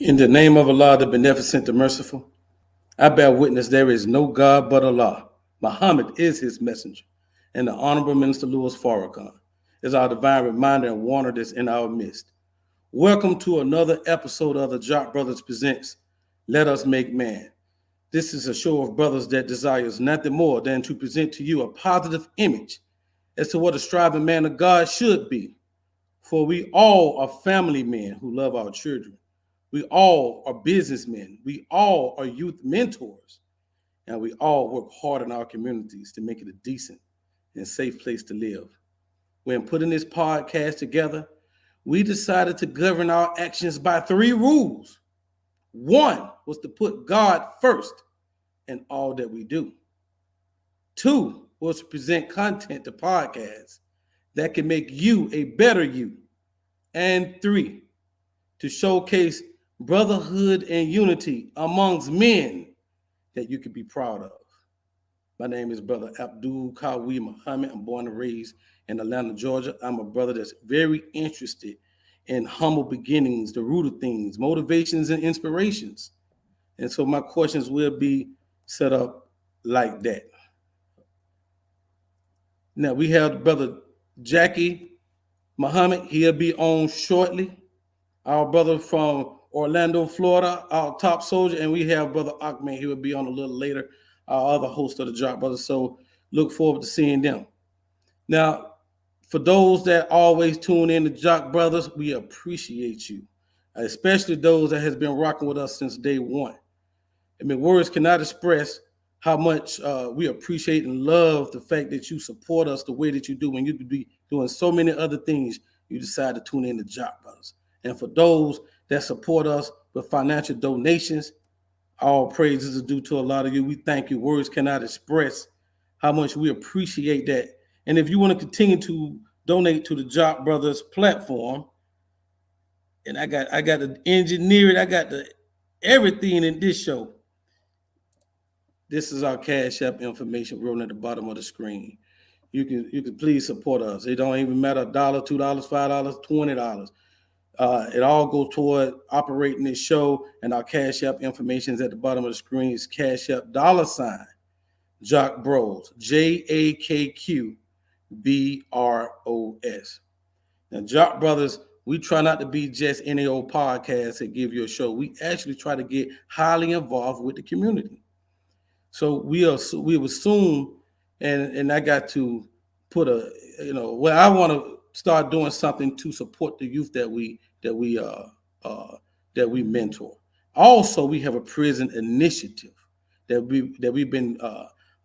In the name of Allah, the Beneficent, the Merciful, I bear witness there is no God but Allah. Muhammad is his messenger. And the Honorable Minister Louis Farrakhan is our divine reminder and warner that's in our midst. Welcome to another episode of the Jock Brothers Presents Let Us Make Man. This is a show of brothers that desires nothing more than to present to you a positive image as to what a striving man of God should be. For we all are family men who love our children. We all are businessmen. We all are youth mentors. And we all work hard in our communities to make it a decent and safe place to live. When putting this podcast together, we decided to govern our actions by three rules. One was to put God first in all that we do. Two was to present content to podcasts that can make you a better you. And three, to showcase brotherhood and unity amongst men that you can be proud of. My name is Brother Abdul Kawi Muhammad. I'm born and raised in Atlanta, Georgia. I'm a brother that's very interested in humble beginnings, the root of things, motivations, and inspirations. And so my questions will be set up like that. Now we have Brother Jackie Muhammad. He'll be on shortly. Our brother from Orlando, Florida, our top soldier, and we have Brother Ahmed. He will be on a little later, our other host of the Jock Brothers. So look forward to seeing them. Now, for those that always tune in to Jock Brothers, we appreciate you, especially those that has been rocking with us since day one. I mean, words cannot express how much we appreciate and love the fact that you support us the way that you do. When you could be doing so many other things, you decide to tune in to Jock Brothers. And for those that support us with financial donations, all praises are due to a lot of you. We thank you. Words cannot express how much we appreciate that. And if you want to continue to donate to the Jock Brothers platform, and I got to engineer it, I got the everything in this show. This is our Cash App information rolling at the bottom of the screen. You can please support us. It don't even matter $1, $2, $5, $20. It all goes toward operating this show, and our Cash App information is at the bottom of the screen. It's Cash App $ Jock Bros, JAKQBROS. Now, Jock Brothers, we try not to be just any old podcast that give you a show. We actually try to get highly involved with the community. So we will soon, and I got to put I want to start doing something to support the youth that we mentor. Also, we have a prison initiative that we've been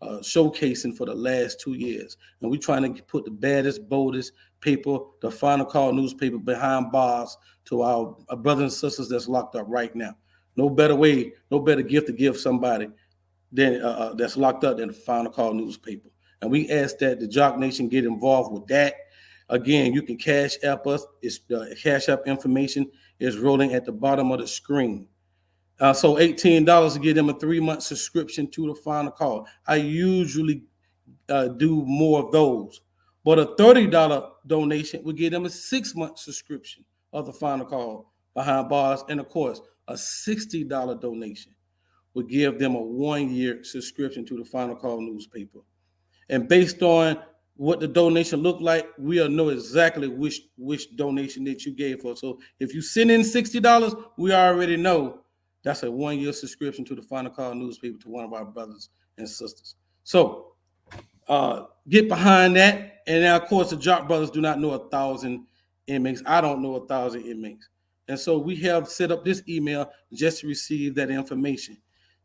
showcasing for the last 2 years, and we're trying to put the baddest, boldest paper, the Final Call newspaper, behind bars to our brothers and sisters that's locked up right now. No better way, no better gift to give somebody than that's locked up than the Final Call newspaper. And we ask that the Jock Nation get involved with that. Again, you can Cash App us. It's the Cash App information is rolling at the bottom of the screen. So $18 to give them a 3-month subscription to the Final Call. I usually do more of those. But a $30 donation would give them a 6-month subscription of the Final Call behind bars. And of course, a $60 donation would give them a 1-year subscription to the Final Call newspaper. And based on what the donation looked like, we'll know exactly which donation that you gave for. So if you send in $60, we already know that's a 1-year subscription to the Final Call newspaper to one of our brothers and sisters. So get behind that. And now, of course, the Jock Brothers do not know 1,000 inmates. I don't know 1,000 inmates. And so we have set up this email just to receive that information.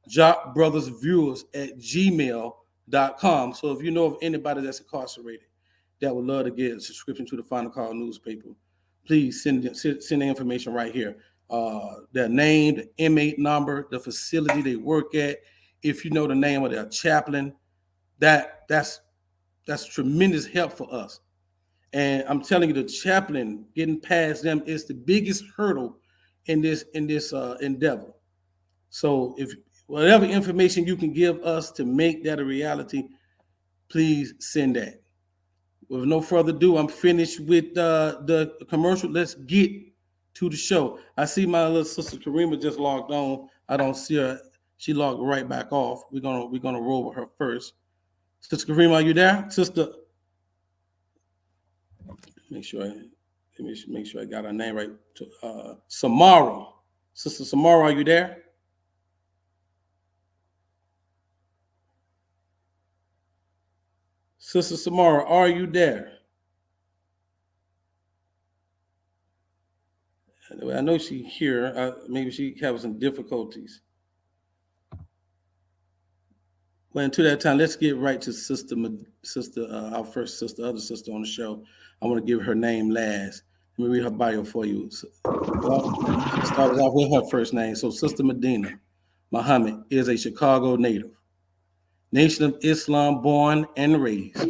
jockbrothersviewers@gmail.com. So if you know of anybody that's incarcerated that would love to get a subscription to the Final Call newspaper, please send the information right here. Their name, the inmate number, the facility they work at. If you know the name of their chaplain, that's tremendous help for us. And I'm telling you, the chaplain, getting past them is the biggest hurdle in this endeavor. So if whatever information you can give us to make that a reality, please send that. With no further ado, I'm finished with the commercial. Let's get to the show. I see my little sister Karima just logged on. I don't see her. She logged right back off. We're gonna roll with her first. Sister Karima, are you there? Sister, make sure make sure I got her name right. Samara. Sister Samara, are you there? Sister Samara, are you there? I know she's here. Maybe she having some difficulties. Well, until that time, let's get right to sister, our first sister, other sister on the show. I want to give her name last. Let me read her bio for you. Started off with her first name. So, Sister Medina Muhammad is a Chicago native, Nation of Islam born and raised.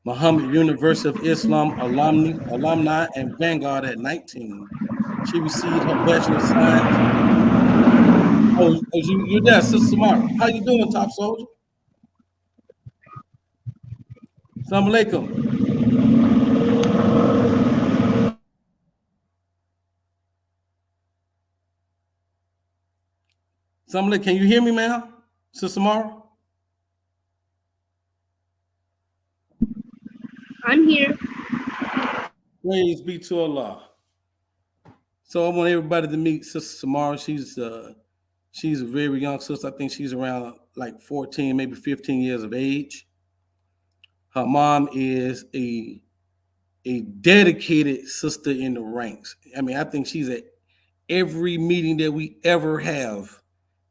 Muhammad University of Islam alumni and Vanguard at 19. She received her Bachelor of Science. You're there, Sister Samara. How you doing, Top Soldier? Assalamu alaikum. Assalamu alaikum. Can you hear me, ma'am? Sister Samara? I'm here. Praise be to Allah. So I want everybody to meet Sister Samara. She's a very young sister. I think she's around like 14, maybe 15 years of age. Her mom is a dedicated sister in the ranks. I mean, I think she's at every meeting that we ever have.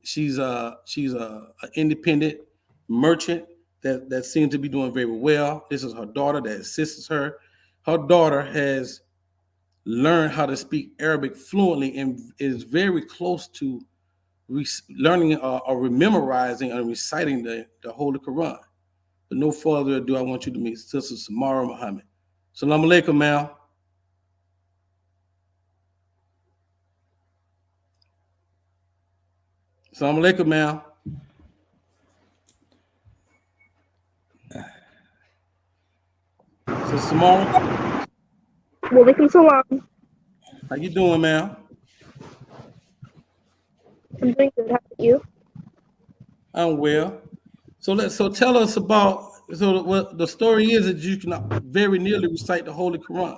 She's a independent merchant that seems to be doing very well. This is her daughter that assists her. Her daughter has learned how to speak Arabic fluently and is very close to learning or memorizing and reciting the Holy Quran. But no further ado, I want you to meet Sister Samara Muhammad. Assalamu alaikum, ma'am. Assalamu alaikum, ma'am. Sister Samara. Walaikum salam. How you doing, ma'am? I'm doing good. How about you? I'm well. So tell us about what the story is that you can very nearly recite the Holy Quran.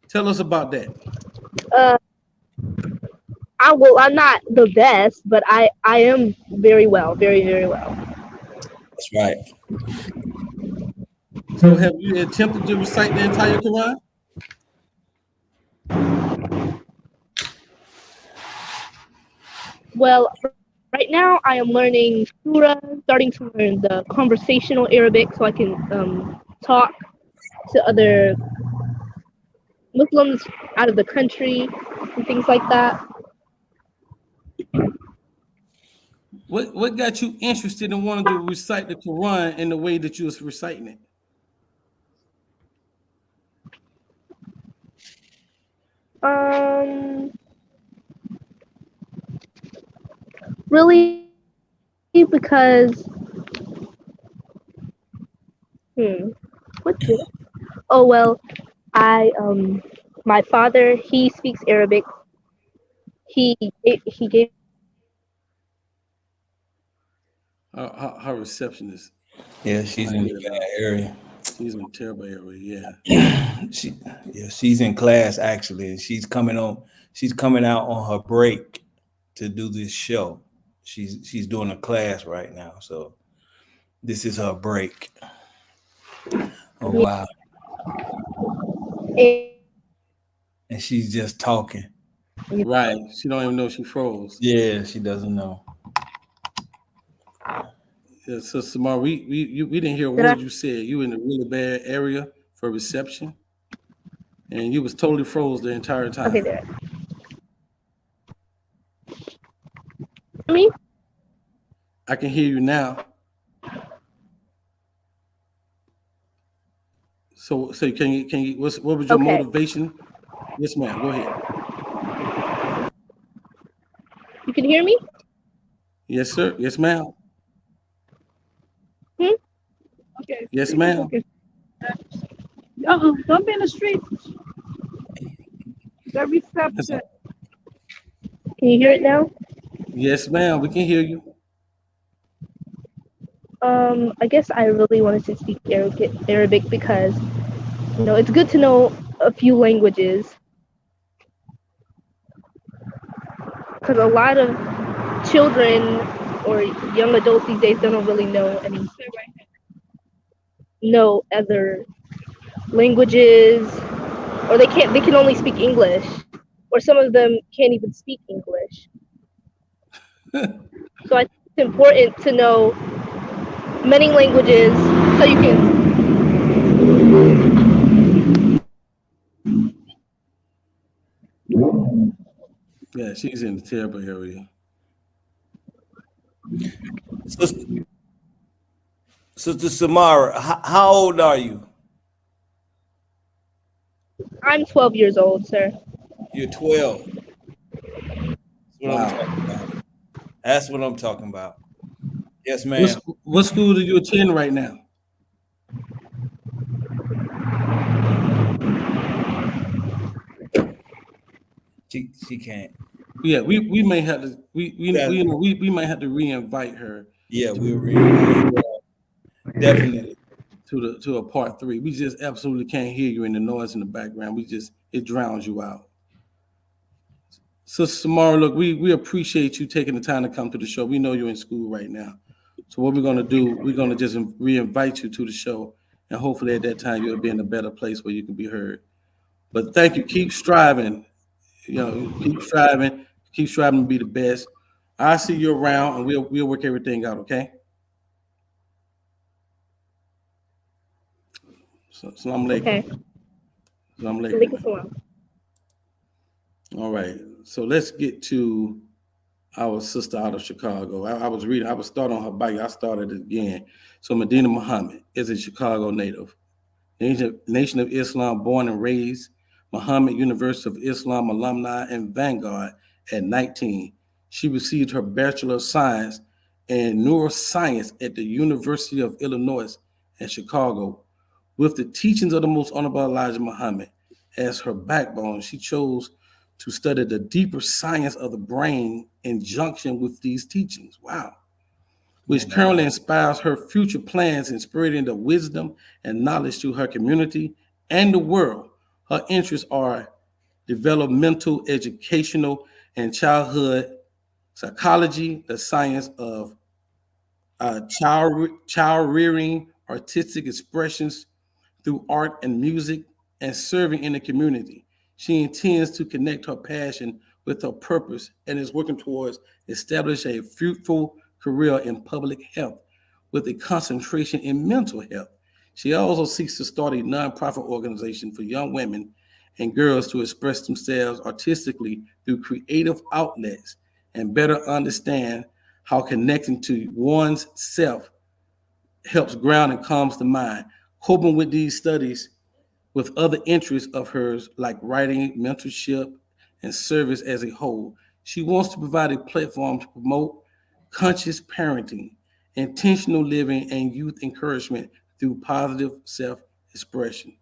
Tell us about that. I'm not the best, but I am very well, very, very well. That's right. So have you attempted to recite the entire Quran? Well, right now I am learning Surah, starting to learn the conversational Arabic so I can talk to other Muslims out of the country and things like that. What got you interested in wanting to recite the Quran in the way that you was reciting it? Really, because what's it? Oh well, my father, he speaks Arabic. He gave. Her reception is. Yeah, she's in a bad area. She's in a terrible area. Yeah. She's in class actually. She's coming out on her break to do this show. She's doing a class right now, so this is her break. Oh wow. And she's just talking. Right. She don't even know she froze. Yeah, she doesn't know. Yeah, so Samara, we didn't hear a word you said. You in a really bad area for reception, and you was totally froze the entire time. Okay, there. Me? I can hear you now. So can you what was your motivation? Yes, ma'am. Go ahead. You can hear me? Yes, sir. Yes, ma'am. Okay. Yes, ma'am. Don't be in the street. That reception. Can you hear it now? Yes, ma'am. We can hear you. I guess I really wanted to speak Arabic because it's good to know a few languages because a lot of children or young adults these days don't really know other languages, or they can only speak English, or some of them can't even speak English. So I think it's important to know many languages so you can. Yeah, she's in the terrible area. Sister, Sister Samara, how old are you? I'm 12 years old, sir. You're 12. That's what I'm Wow. talking about. That's what I'm talking about. Yes, What, ma'am. what school do you attend right now? She can't. Yeah, we may have to Yeah, we might have to re-invite her yeah, to we'll reinvite. Definitely. to a part three. We just absolutely can't hear you in the noise in the background. It drowns you out. So Samara, look, we appreciate you taking the time to come to the show. We know you're in school right now. So what we're gonna do, we're gonna just re-invite you to the show, and hopefully at that time you'll be in a better place where you can be heard. But thank you. Keep striving. Keep striving to be the best. I see you around, and we'll work everything out. Okay. So, salam alaikum. Okay. Salam alaikum. Alaikum salam. All right. So let's get to our sister out of Chicago. I was reading. I was starting on her bike. I started it again. So Medina Muhammad is a Chicago native. Nation of Islam, born and raised, Muhammad University of Islam alumni and vanguard at 19. She received her Bachelor of Science in Neuroscience at the University of Illinois at Chicago. With the teachings of the Most Honorable Elijah Muhammad as her backbone, she chose to study the deeper science of the brain in junction with these teachings. Wow, which currently inspires her future plans in spreading the wisdom and knowledge to her community and the world. Her interests are developmental, educational, and childhood psychology, the science of child rearing, artistic expressions through art and music, and serving in the community. She intends to connect her passion with her purpose and is working towards establishing a fruitful career in public health with a concentration in mental health. She also seeks to start a nonprofit organization for young women and girls to express themselves artistically through creative outlets and better understand how connecting to one's self helps ground and calms the mind. Coping with these studies with other interests of hers, like writing, mentorship, and service as a whole. She wants to provide a platform to promote conscious parenting, intentional living, and youth encouragement through positive self expression.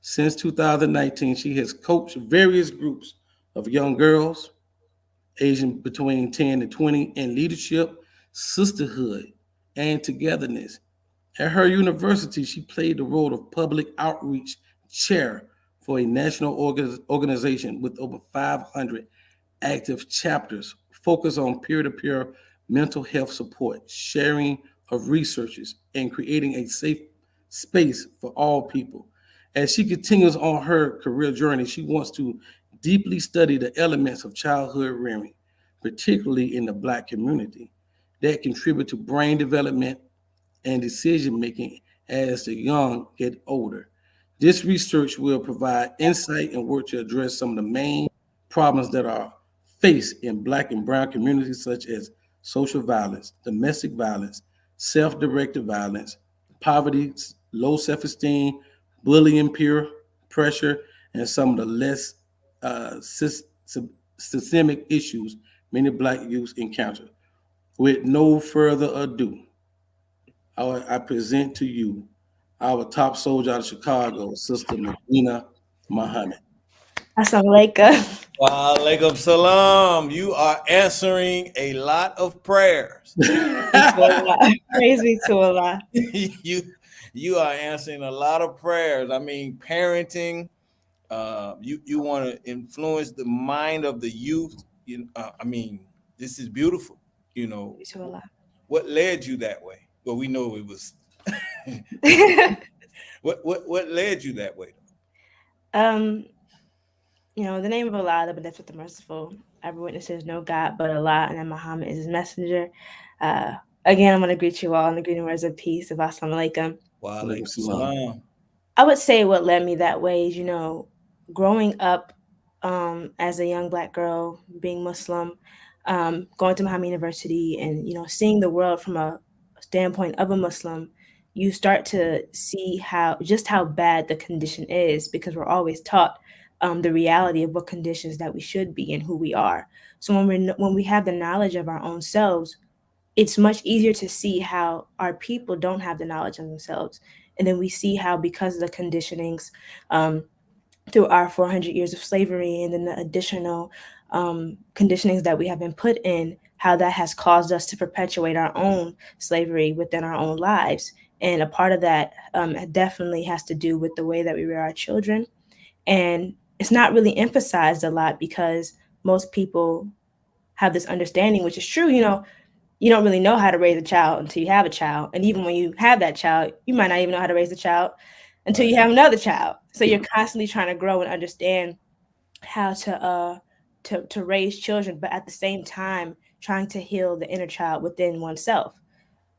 Since 2019, she has coached various groups of young girls, aged between 10 and 20, in leadership, sisterhood, and togetherness. At her university, she played the role of public outreach chair for a national organization with over 500 active chapters focused on peer-to-peer mental health support, sharing of researches, and creating a safe space for all people. As she continues on her career journey, she wants to deeply study the elements of childhood rearing, particularly in the Black community, that contribute to brain development and decision making as the young get older. This research will provide insight and work to address some of the main problems that are faced in Black and Brown communities, such as social violence, domestic violence, self directed violence, poverty, low self esteem, bullying, peer pressure, and some of the less systemic issues many Black youths encounter. With no further ado, I present to you our top soldier out of Chicago, Sister Medina Muhammad. Assalamu alaikum. Wa alaikum salam. You are answering a lot of prayers. Praise be to Allah. you you are answering a lot of prayers. I mean, parenting. You want to influence the mind of the youth. I mean, this is beautiful. You know, Praise be to Allah. what led you that way? Well, we know it was. What led you that way? um, the name of Allah, the Beneficent, the Merciful. Every witness there's no God but Allah, and that Muhammad is His messenger. Uh, Again, I'm going to greet you all in the greeting words of peace of Assalamu alaikum. Wa Alaikum alaikum salam. salam. I would say what led me that way is, growing up as a young Black girl, being Muslim, going to Muhammad University, and seeing the world from a standpoint of a Muslim, you start to see how bad the condition is, because we're always taught the reality of what conditions that we should be and who we are. So when we have the knowledge of our own selves, it's much easier to see how our people don't have the knowledge of themselves. And then we see how, because of the conditionings, um, through our 400 years of slavery, and then the additional conditionings that we have been put in, how that has caused us to perpetuate our own slavery within our own lives. And a part of that definitely has to do with the way that we rear our children. And it's not really emphasized a lot, because most people have this understanding, which is true. You don't really know how to raise a child until you have a child. And even when you have that child, you might not even know how to raise a child until you have another child. So you're constantly trying to grow and understand how to raise children, but at the same time trying to heal the inner child within oneself.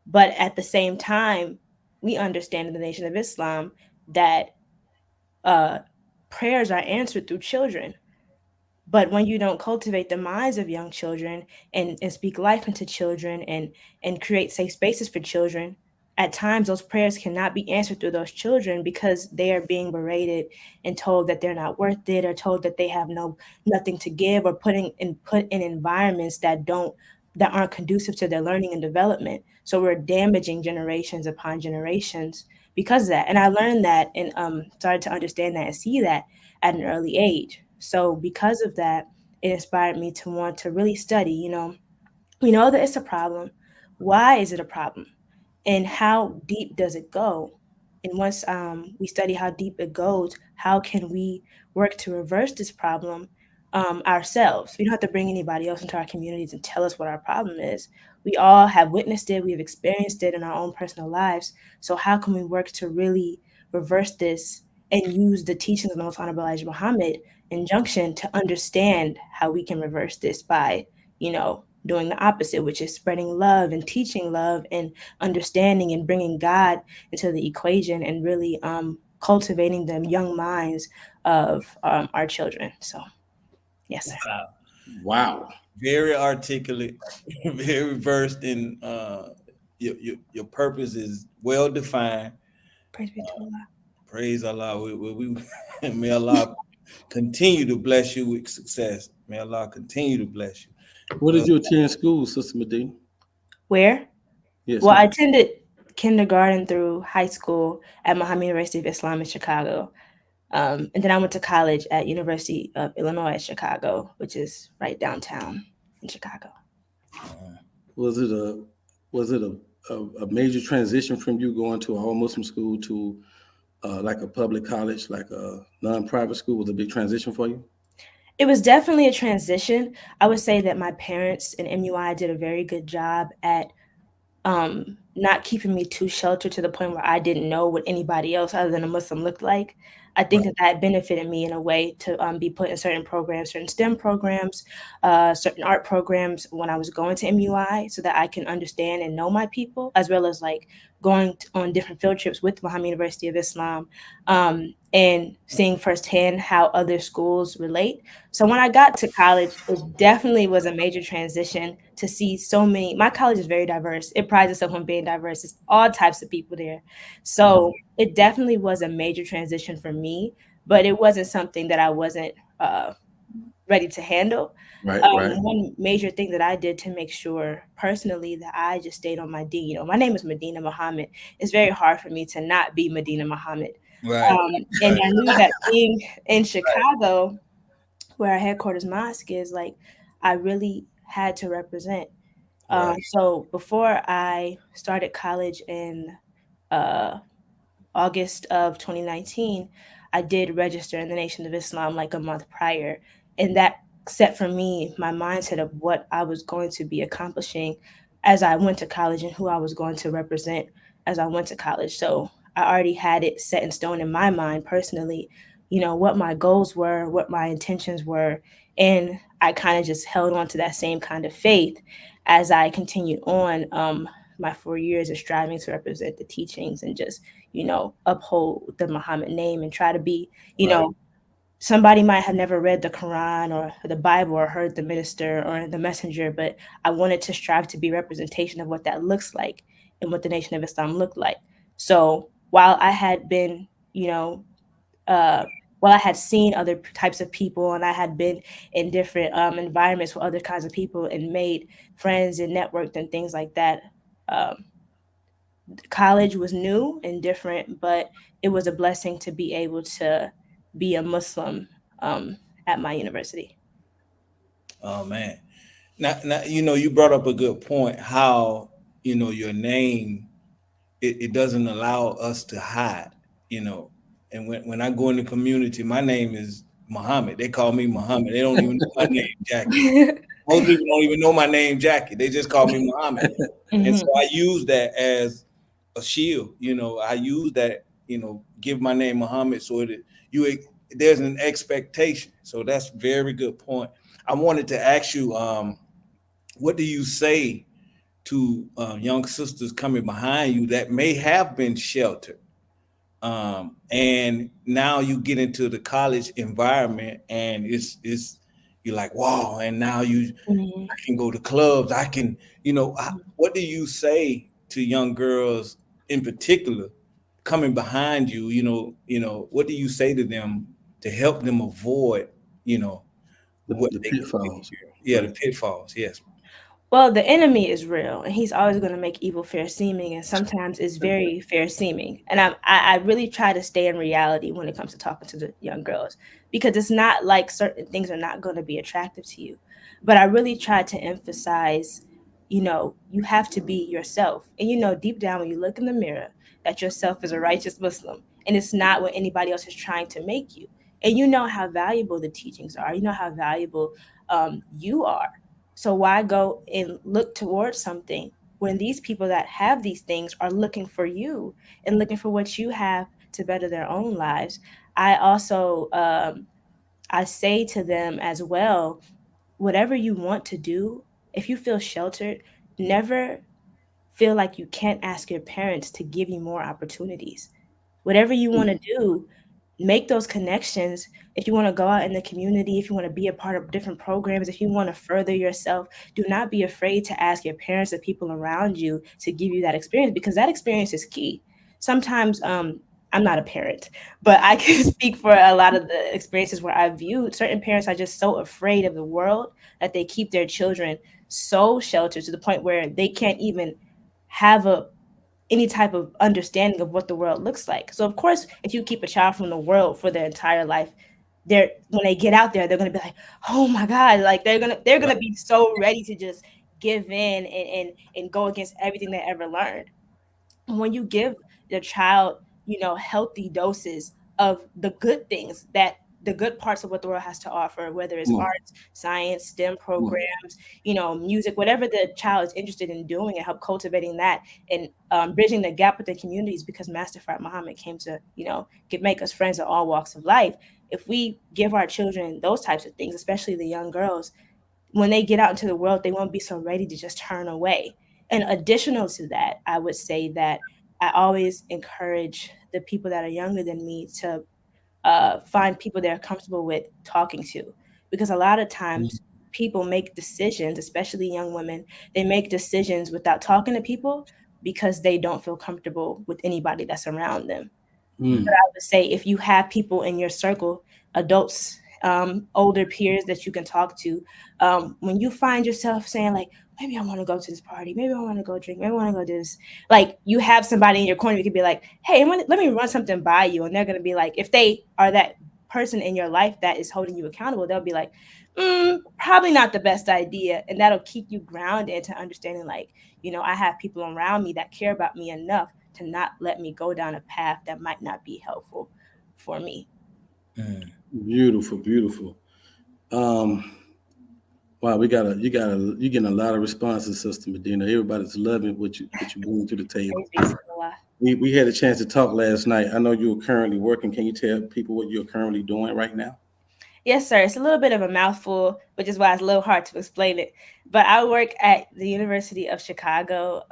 But at the same time, we understand in the Nation of Islam that uh, prayers are answered through children. But when you don't cultivate the minds of young children, and speak life into children, and create safe spaces for children, at times those prayers cannot be answered through those children, because they are being berated and told that they're not worth it, or told that they have nothing to give, or put in environments that aren't conducive to their learning and development. So we're damaging generations upon generations because of that. And I learned that, and started to understand that and see that at an early age. So because of that, it inspired me to want to really study. We know that it's a problem. Why is it a problem? And how deep does it go? And once we study how deep it goes, how can we work to reverse this problem ourselves? We don't have to bring anybody else into our communities and tell us what our problem is. We all have witnessed it, we've experienced it in our own personal lives. So how can we work to really reverse this, and use the teachings of the Most Honorable Elijah Muhammad injunction to understand how we can reverse this by, doing the opposite, which is spreading love and teaching love and understanding, and bringing God into the equation, and really cultivating the young minds of our children. So, yes, sir. Wow. Wow. Very articulate, very versed in your purpose is well defined. Praise be to Allah. Praise Allah. May Allah continue to bless you with success. May Allah continue to bless you. Where did you attend school, Sister Medina? Where? Yes. Well, I ma'am. attended kindergarten through high school at Muhammad University of Islam in Chicago. And then I went to college at University of Illinois at Chicago, which is right downtown in Chicago. Was it a major transition from you going to a whole Muslim school to like a public college, like a non-private school? Was it a big transition for you? It was definitely a transition. I would say that my parents and MUI did a very good job at not keeping me too sheltered to the point where I didn't know what anybody else other than a Muslim looked like. I think that benefited me in a way to be put in certain programs, certain STEM programs, certain art programs when I was going to MUI, so that I can understand and know my people, as well as like going on different field trips with Muhammad University of Islam, and seeing firsthand how other schools relate. So when I got to college, it definitely was a major transition to see so many. My college is very diverse. It prides itself on being diverse. It's all types of people there. So it definitely was a major transition for me, but it wasn't something that I wasn't ready to handle. Right, right. One major thing that I did to make sure personally that I just stayed on my D, my name is Medina Muhammad. It's very hard for me to not be Medina Muhammad. Right. And I knew that being in Chicago, where our headquarters mosque is, like I really had to represent. Right. So before I started college in uh, August of 2019, I did register in the Nation of Islam like a month prior. And that set for me my mindset of what I was going to be accomplishing as I went to college and who I was going to represent as I went to college. So I already had it set in stone in my mind personally, what my goals were, what my intentions were. And I kind of just held on to that same kind of faith as I continued on my 4 years of striving to represent the teachings and just uphold the Muhammad name and try to be, Right. somebody might have never read the Quran or the Bible or heard the minister or the messenger, but I wanted to strive to be representation of what that looks like and what the Nation of Islam looked like. So while I had been, uh, while I had seen other types of people and I had been in different environments with other kinds of people and made friends and networked and things like that, um, college was new and different, but it was a blessing to be able to be a Muslim at my university. Oh man. Now, you brought up a good point. How your name, it doesn't allow us to hide. You know, and when I go in the community, my name is Muhammad. They call me Muhammad. They don't even know my name, Jackie. Most people don't even know my name, Jackie. They just call me Muhammad. And so Mhm. I use that as a shield. I use that, give my name Muhammad so that you there's an expectation. So that's very good point. I wanted to ask you, what do you say to young sisters coming behind you that may have been sheltered? And now you get into the college environment and it's you're like, wow, and now Mhm. I can go to clubs. I can, what do you say to young girls in particular coming behind you? What do you say to them to help them avoid, you know, what The they could pitfalls. yeah, the Right. pitfalls. Yes. Well, the enemy is real, and he's always going to make evil fair seeming, and sometimes it's very fair seeming. And I really try to stay in reality when it comes to talking to the young girls, because it's not like certain things are not going to be attractive to you, but I really try to emphasize, you have to be yourself, and deep down when you look in the mirror, that yourself is a righteous Muslim, and it's not what anybody else is trying to make you, and you know how valuable the teachings are, you know how valuable you are, so why go and look towards something when these people that have these things are looking for you and looking for what you have to better their own lives? I also I say to them as well, whatever you want to do, if you feel sheltered, never feel like you can't ask your parents to give you more opportunities. Whatever you want to do, make those connections. If you want to go out in the community, if you want to be a part of different programs, if you want to further yourself, do not be afraid to ask your parents or people around you to give you that experience, because that experience is key. Sometimes I'm not a parent, but I can speak for a lot of the experiences where I've viewed certain parents are just so afraid of the world that they keep their children so sheltered to the point where they can't even have a any type of understanding of what the world looks like. So of course, if you keep a child from the world for their entire life, they're when they get out there, they're gonna be like, oh my God, like they're gonna be so ready to just give in and go against everything they ever learned. When you give the child, healthy doses of the good things, that the good parts of what the world has to offer, whether it's Come on. arts, science, STEM Come on. programs, music, whatever the child is interested in doing, and help cultivating that and bridging the gap with the communities, because Master Fard Muhammad came to, make us friends of all walks of life. If we give our children those types of things, especially the young girls, when they get out into the world, they won't be so ready to just turn away. And additional to that, I would say that I always encourage the people that are younger than me to find people they're comfortable with talking to. Because a lot of times people make decisions, especially young women, they make decisions without talking to people because they don't feel comfortable with anybody that's around them. But Mm. I would say if you have people in your circle, adults, older peers that you can talk to, when you find yourself saying like, maybe I want to go to this party, maybe I want to go drink, maybe I want to go do this, like you have somebody in your corner, you could be like, hey, let me run something by you, and they're gonna be like, if they are that person in your life that is holding you accountable, they'll be like, probably not the best idea. And that'll keep you grounded into understanding, like, I have people around me that care about me enough to not let me go down a path that might not be helpful for me. Beautiful, beautiful. Um, wow, you're getting a lot of responses, Sister Medina. Everybody's loving what you bring to the table. Praise be to Allah. We had a chance to talk last night. I know you're currently working. Can you tell people what you're currently doing right now? Yes, sir. It's a little bit of a mouthful, which is why it's a little hard to explain it. But I work at the University of Chicago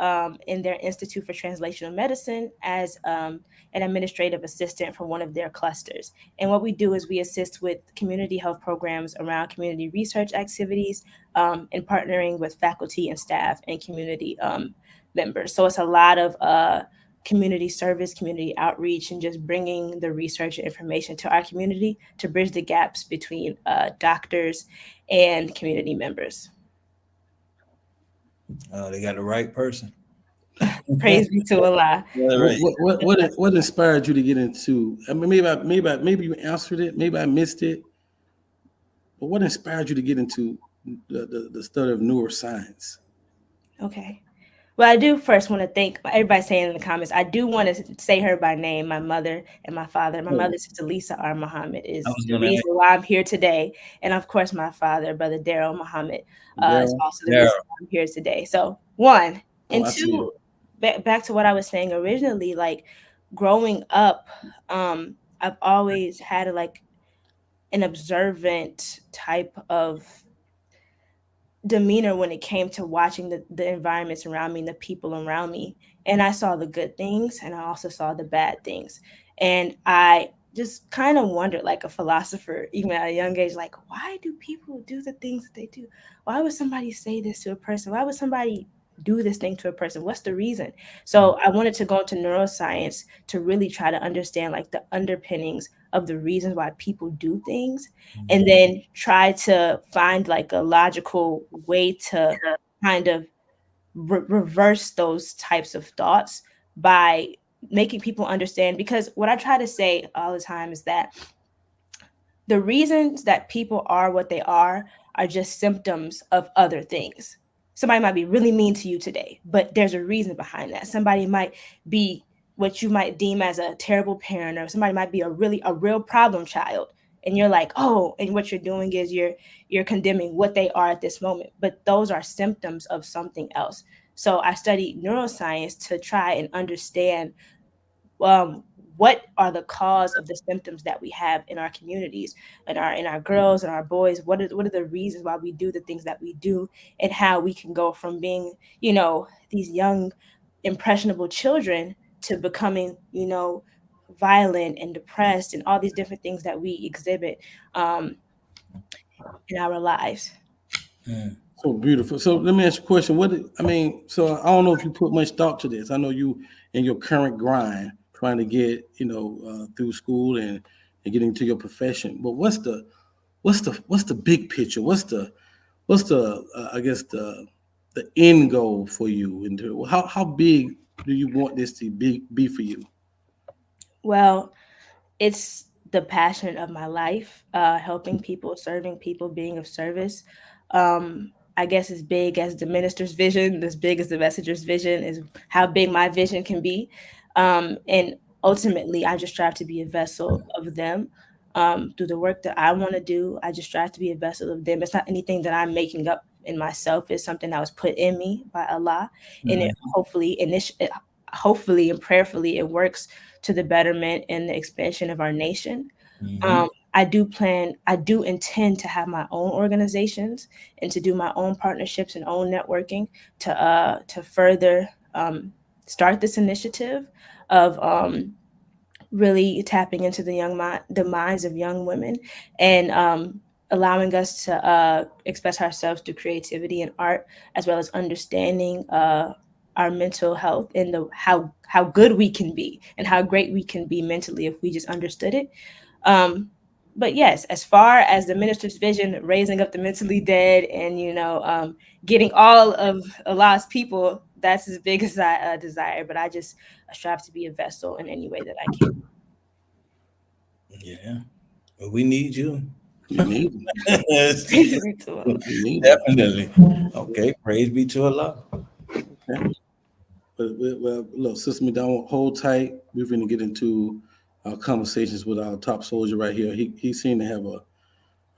in their Institute for Translational Medicine as an administrative assistant for one of their clusters. And what we do is we assist with community health programs around community research activities and partnering with faculty and staff and community members. So it's a lot of community service, community outreach, and just bringing the research and information to our community to bridge the gaps between doctors and community members. They got the right person. Praise be to Allah. What inspired you to get into? I mean, maybe you answered it. Maybe I missed it. But what inspired you to get into the study of neuroscience? Okay. Well, I do first want to thank everybody saying in the comments. I do want to say her by name, my mother and my father. My mother, Sister Lisa R. Muhammad, is the reason why I'm here today. And of course, my father, Brother Daryl Muhammad, is also the reason why I'm here today. So one. And two, back to what I was saying originally, like growing up, I've always had an observant type of demeanor when it came to watching the environments around me and the people around me. And I saw the good things and I also saw the bad things. And I just kind of wondered, like a philosopher, even at a young age, like, why do people do the things that they do? Why would somebody say this to a person? Why would somebody do this thing to a person? What's the reason? So I wanted to go into neuroscience to really try to understand like the underpinnings of the reasons why people do things, and then try to find like a logical way to kind of reverse those types of thoughts by making people understand. Because what I try to say all the time is that the reasons that people are what they are just symptoms of other things. Somebody might be really mean to you today, but there's a reason behind that. Somebody might be what you might deem as a terrible parent, or somebody might be a real problem child. And you're like, oh, and what you're doing is you're condemning what they are at this moment. But those are symptoms of something else. So I studied neuroscience to try and understand what are the cause of the symptoms that we have in our communities, in our girls and our boys. What are the reasons why we do the things that we do, and how we can go from being, these young impressionable children to becoming, violent and depressed and all these different things that we exhibit in our lives. So beautiful. So let me ask you a question. So I don't know if you put much thought to this. I know you in your current grind trying to get, through school and getting into your profession. But what's the big picture? What's the I guess the end goal for you? And how big do you want this to be for you? Well, it's the passion of my life, helping people, serving people, being of service. I guess as big as the minister's vision, as big as the messenger's vision is how big my vision can be. And ultimately, I just strive to be a vessel of them through the work that I want to do. I just strive to be a vessel of them. It's not anything that I'm making up in myself. It's something that was put in me by Allah. And it hopefully and prayerfully, it works to the betterment and the expansion of our nation. I do intend to have my own organizations and to do my own partnerships and own networking to further start this initiative of really tapping into the minds of young women, and allowing us to express ourselves through creativity and art, as well as understanding our mental health and how good we can be and how great we can be mentally if we just understood it. But yes, as far as the minister's vision, raising up the mentally dead and getting all of Allah's people, that's as big as I desire. But I just strive to be a vessel in any way that I can. Yeah. We need you. You need them. Praise be to Allah. You need them. Definitely. Okay, praise be to Allah. Okay. But well, look, Sister McDonald, hold tight. We're going to get into our conversations with our top soldier right here. He seemed to have a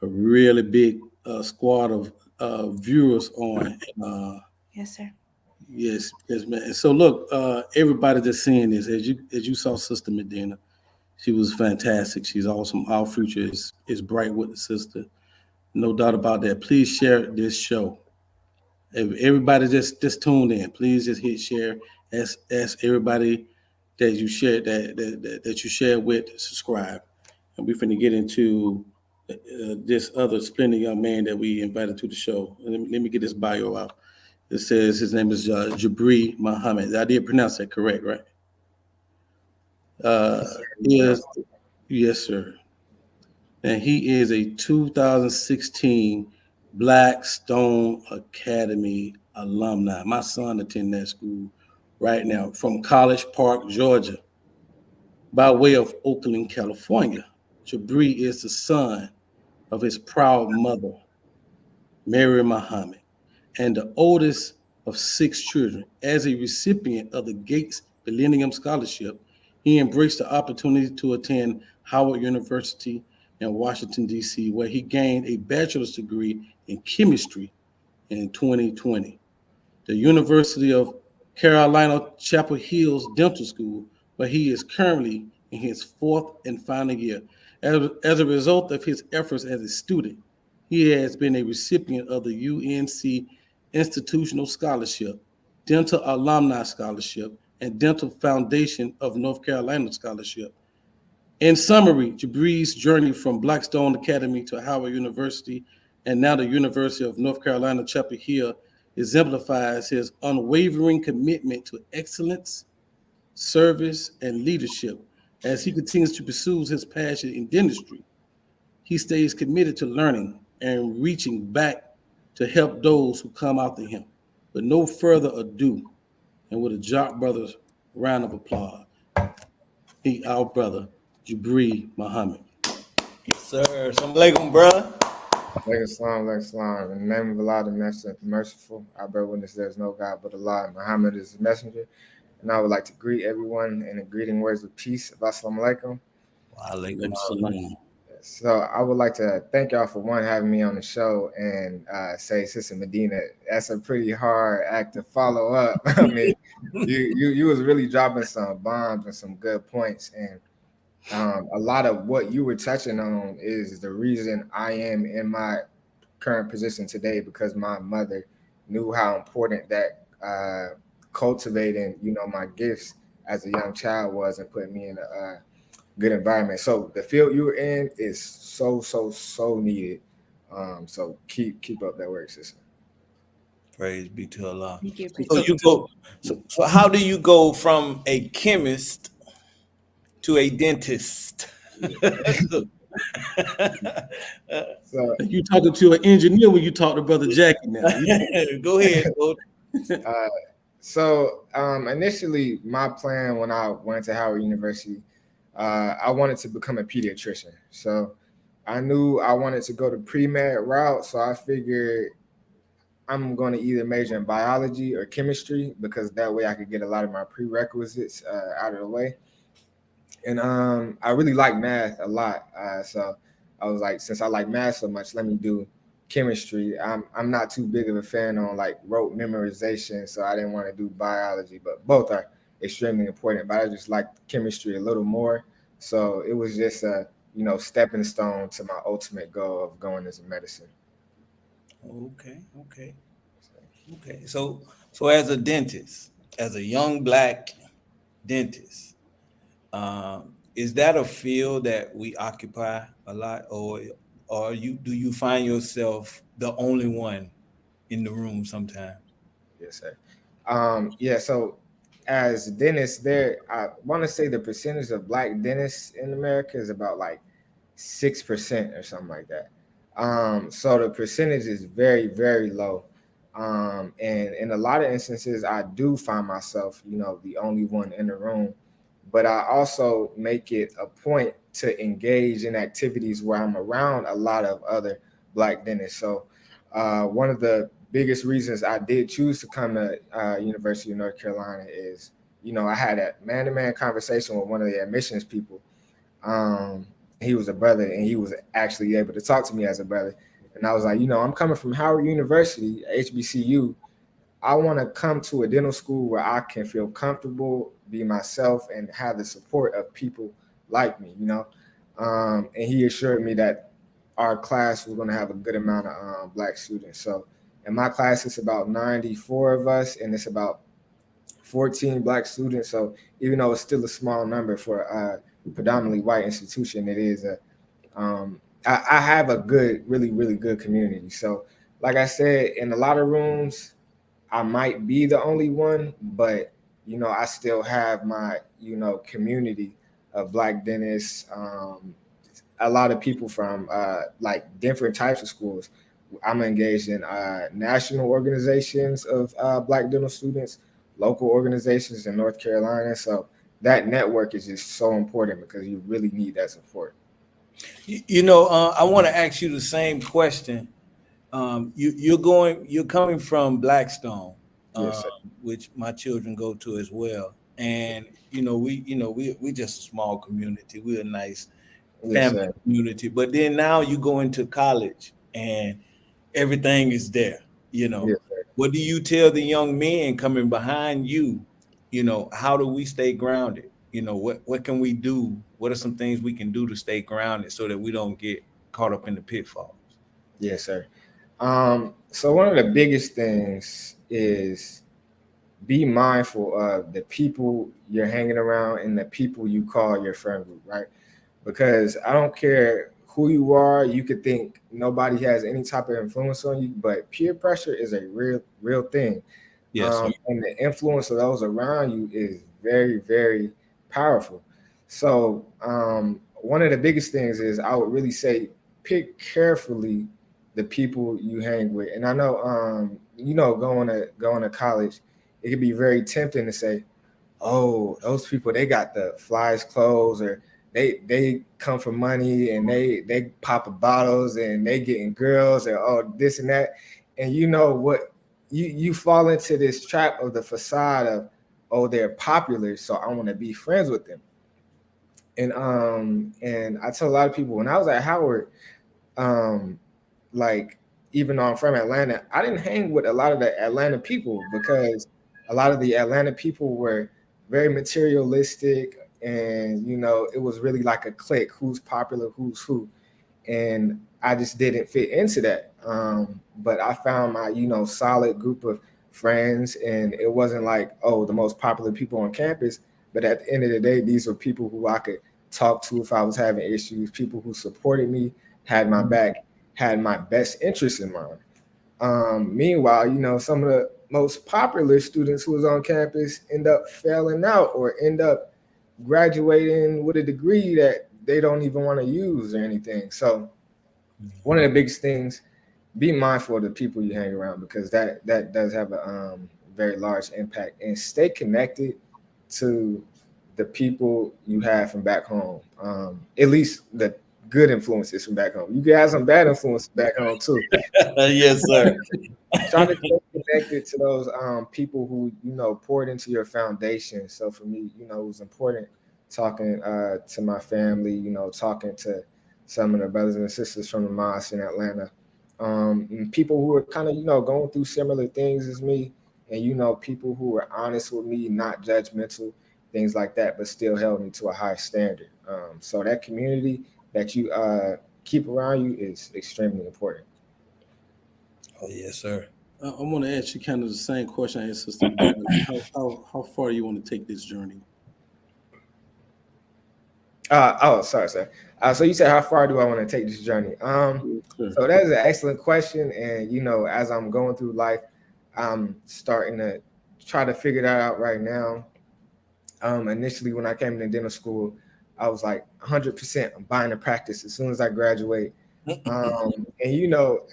really big squad of viewers on. Yes, sir. Yes, yes, man. And so look, everybody that's seeing this, as you saw Sister Medina, she was fantastic. She's awesome. Our future is bright with the sister. No doubt about that. Please share this show. If everybody just tuned in, please just hit share. Ask everybody that you share that you share with to subscribe. And we're finna get into this other splendid young man that we invited to the show. Let me get his bio out. It says his name is Jabri Muhammad. I did pronounce that correct, right? Yes, yes, sir. And he is a 2016 Blackstone Academy alumni. My son attends that school right now from College Park, Georgia, by way of Oakland, California. Jabri is the son of his proud mother, Mary Muhammad, and the oldest of 6 children. As a recipient of the Gates Millennium Scholarship, he embraced the opportunity to attend Howard University in Washington, D.C., where he gained a bachelor's degree in chemistry in 2020. The University of Carolina Chapel Hill's Dental School, where he is currently in his fourth and final year. As a result of his efforts as a student, he has been a recipient of the UNC Institutional Scholarship, Dental Alumni Scholarship, and Dental Foundation of North Carolina Scholarship. In summary, Jabri's journey from Blackstone Academy to Howard University and now the University of North Carolina Chapel Hill exemplifies his unwavering commitment to excellence, service, and leadership as he continues to pursue his passion in dentistry. He stays committed to learning and reaching back to help those who come after him. With no further ado, and with a Jock Brothers round of applause, he, our brother, Jabri Muhammad. Sir, assalamu alaikum, brother. Islam. In the name of Allah, the merciful, I bear witness there is no God but Allah, and Muhammad is his messenger. And I would like to greet everyone in the greeting words of peace. Assalamu alaikum. Wa alaikum salam. So I would like to thank y'all for having me on the show and say, Sister Medina, that's a pretty hard act to follow up. I mean, you was really dropping some bombs and some good points, and a lot of what you were touching on is the reason I am in my current position today, because my mother knew how important that cultivating, my gifts as a young child was, and putting me in a good environment. So the field you're in is so needed. So keep up that work, sister. Praise be to Allah. Thank you. So how do you go from a chemist to a dentist? So You talking to an engineer when you talk to Brother Jackie now. Go ahead. So initially, my plan when I went to Howard University, I wanted to become a pediatrician. So I knew I wanted to go the pre-med route. So I figured I'm going to either major in biology or chemistry, because that way I could get a lot of my prerequisites out of the way. And I really like math a lot. So I was like, since I like math so much, let me do chemistry. I'm not too big of a fan on like rote memorization, so I didn't want to do biology, but both are extremely important. But I just liked chemistry a little more. So it was just a stepping stone to my ultimate goal of going into medicine. Okay. So as a dentist, as a young black dentist, is that a field that we occupy a lot, or do you find yourself the only one in the room sometimes? Yes, sir. Yeah. So as dentists, I want to say the percentage of black dentists in America is about like 6% or something like that. So the percentage is very, very low. And in a lot of instances, I do find myself, the only one in the room but I also make it a point to engage in activities where I'm around a lot of other Black dentists. So one of the biggest reasons I did choose to come to University of North Carolina is, I had a man-to-man conversation with one of the admissions people. He was a brother, and he was actually able to talk to me as a brother. And I was like, I'm coming from Howard University, HBCU. I want to come to a dental school where I can feel comfortable, be myself, and have the support of people like me. And he assured me that our class was going to have a good amount of Black students. So in my class, it's about 94 of us, and it's about 14 Black students. So even though it's still a small number for a predominantly white institution, it is I have a good, really, really good community. So like I said, in a lot of rooms, I might be the only one, but I still have my community of Black dentists. A lot of people from like different types of schools. I'm engaged in national organizations of Black dental students, local organizations in North Carolina. So that network is just so important because you really need that support. I want to ask you the same question. You're coming from Blackstone, Yes, sir. which my children go to as well. And we just a small community. We're a nice Yes, family sir. community. But then now you go into college and everything is there. Yes, sir. What do you tell the young men coming behind you? How do we stay grounded? What can we do? What are some things we can do to stay grounded so that we don't get caught up in the pitfalls? Yes, sir. So one of the biggest things is be mindful of the people you're hanging around and the people you call your friend group, right? Because I don't care who you are, you could think nobody has any type of influence on you, but peer pressure is a real thing. Yes, sir. And the influence of those around you is very, very powerful. So one of the biggest things is I would really say pick carefully the people you hang with. And I know going to college, it can be very tempting to say, oh, those people, they got the flyest clothes, or they come for money, and they popping bottles, and they getting girls, or this and that. And you know what, you fall into this trap of the facade of, oh, they're popular, so I want to be friends with them. And I tell a lot of people, when I was at Howard, um like, even though I'm from Atlanta, I didn't hang with a lot of the Atlanta people, because a lot of the Atlanta people were very materialistic, and it was really like a clique, who's popular, who's who. And I just didn't fit into that. But I found my solid group of friends, and it wasn't like, oh, the most popular people on campus, but at the end of the day, these were people who I could talk to if I was having issues, people who supported me, had my back, had my best interests in mind. Meanwhile, some of the most popular students who was on campus end up failing out, or end up graduating with a degree that they don't even want to use or anything. So one of the biggest things, be mindful of the people you hang around, because that does have a very large impact, and stay connected to the people you have from back home. At least the good influences from back home. You can have some bad influences back home too. Yes, sir. Try to stay connected to those people who poured into your foundation. So for me, it was important talking to my family. Talking to some of the brothers and sisters from the mosque in Atlanta, and people who are kind of going through similar things as me, and people who were honest with me, not judgmental, things like that, but still held me to a high standard. So that community that you keep around you is extremely important. Oh, yes, sir. I want to ask you kind of the same question I asked Sister Angela. How far you want to take this journey? Sorry, sir. So you said, how far do I want to take this journey? Sure. So that is an excellent question, and as I'm going through life, I'm starting to try to figure that out right now. Initially, when I came to dental school, I was like 100%. I'm buying a practice as soon as I graduate. And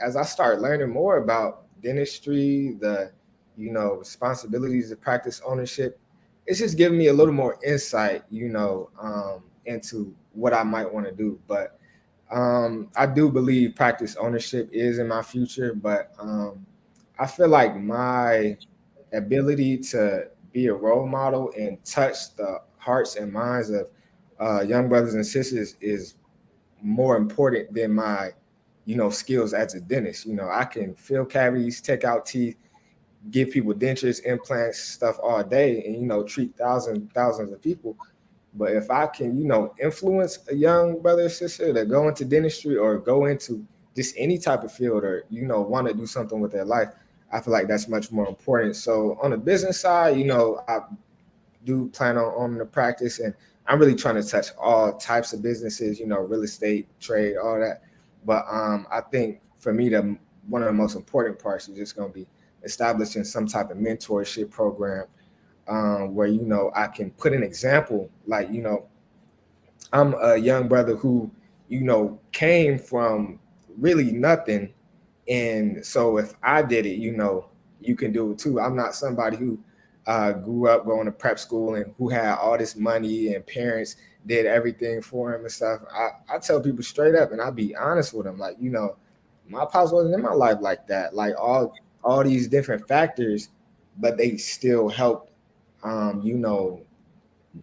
as I start learning more about dentistry, the responsibilities of practice ownership, it's just giving me a little more insight, into what I might want to do. But I do believe practice ownership is in my future, but I feel like my ability to be a role model and touch the hearts and minds of young brothers and sisters is more important than my, skills as a dentist. I can fill cavities, take out teeth, give people dentures, implants, stuff all day, and treat thousands of people. But if I can, influence a young brother or sister to go into dentistry or go into just any type of field or, want to do something with their life, I feel like that's much more important. So on the business side, I do plan on owning the practice, and I'm really trying to touch all types of businesses, real estate, trade, all that. But I think for me, one of the most important parts is just going to be establishing some type of mentorship program where I can put an example. Like I'm a young brother who came from really nothing, and so if I did it, you can do it too. I'm not somebody who grew up going to prep school and who had all this money and parents did everything for him and stuff. I tell people straight up, and I be honest with them, like my pops wasn't in my life like that. Like all these different factors, but they still helped,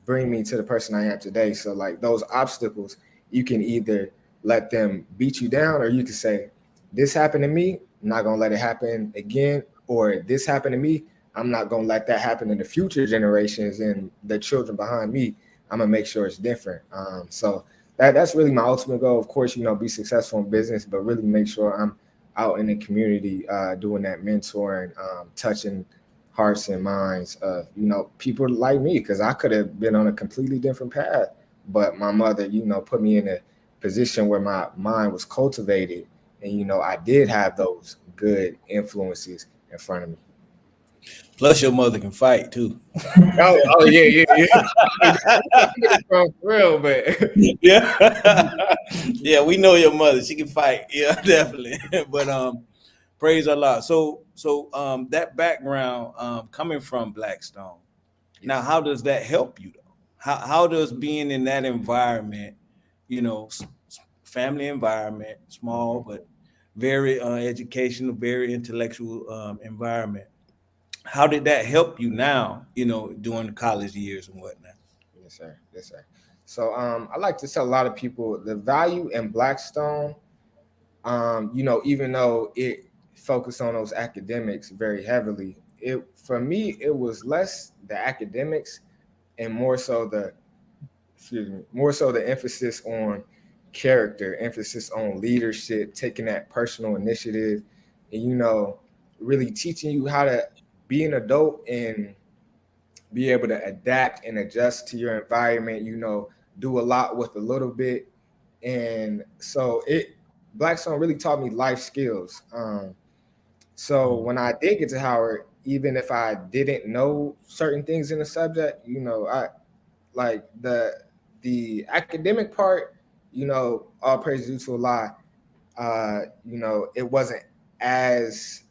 bring me to the person I am today. So like those obstacles, you can either let them beat you down, or you can say, this happened to me, I'm not gonna let it happen again, or this happened to me, I'm not gonna let that happen in the future generations and the children behind me. I'm gonna make sure it's different. So that's really my ultimate goal. Of course, be successful in business, but really make sure I'm out in the community doing that mentoring, touching hearts and minds of people like me, because I could have been on a completely different path, but my mother put me in a position where my mind was cultivated, and I did have those good influences in front of me. Plus, your mother can fight too. Oh yeah. From real, but yeah, we know your mother. She can fight. Yeah, definitely. But praise Allah. So that background coming from Blackstone. Now, how does that help you though? How does being in that environment, family environment, small but very educational, very intellectual environment, how did that help you now, during the college years and whatnot? Yes, sir. So I like to tell a lot of people the value in Blackstone, even though it focused on those academics very heavily, for me it was less the academics and more so the emphasis on character, emphasis on leadership, taking that personal initiative, and really teaching you how to be an adult and be able to adapt and adjust to your environment, do a lot with a little bit. And so Blackstone really taught me life skills. So when I did get to Howard, even if I didn't know certain things in the subject, I like the academic part, all praise due to Allah. It wasn't as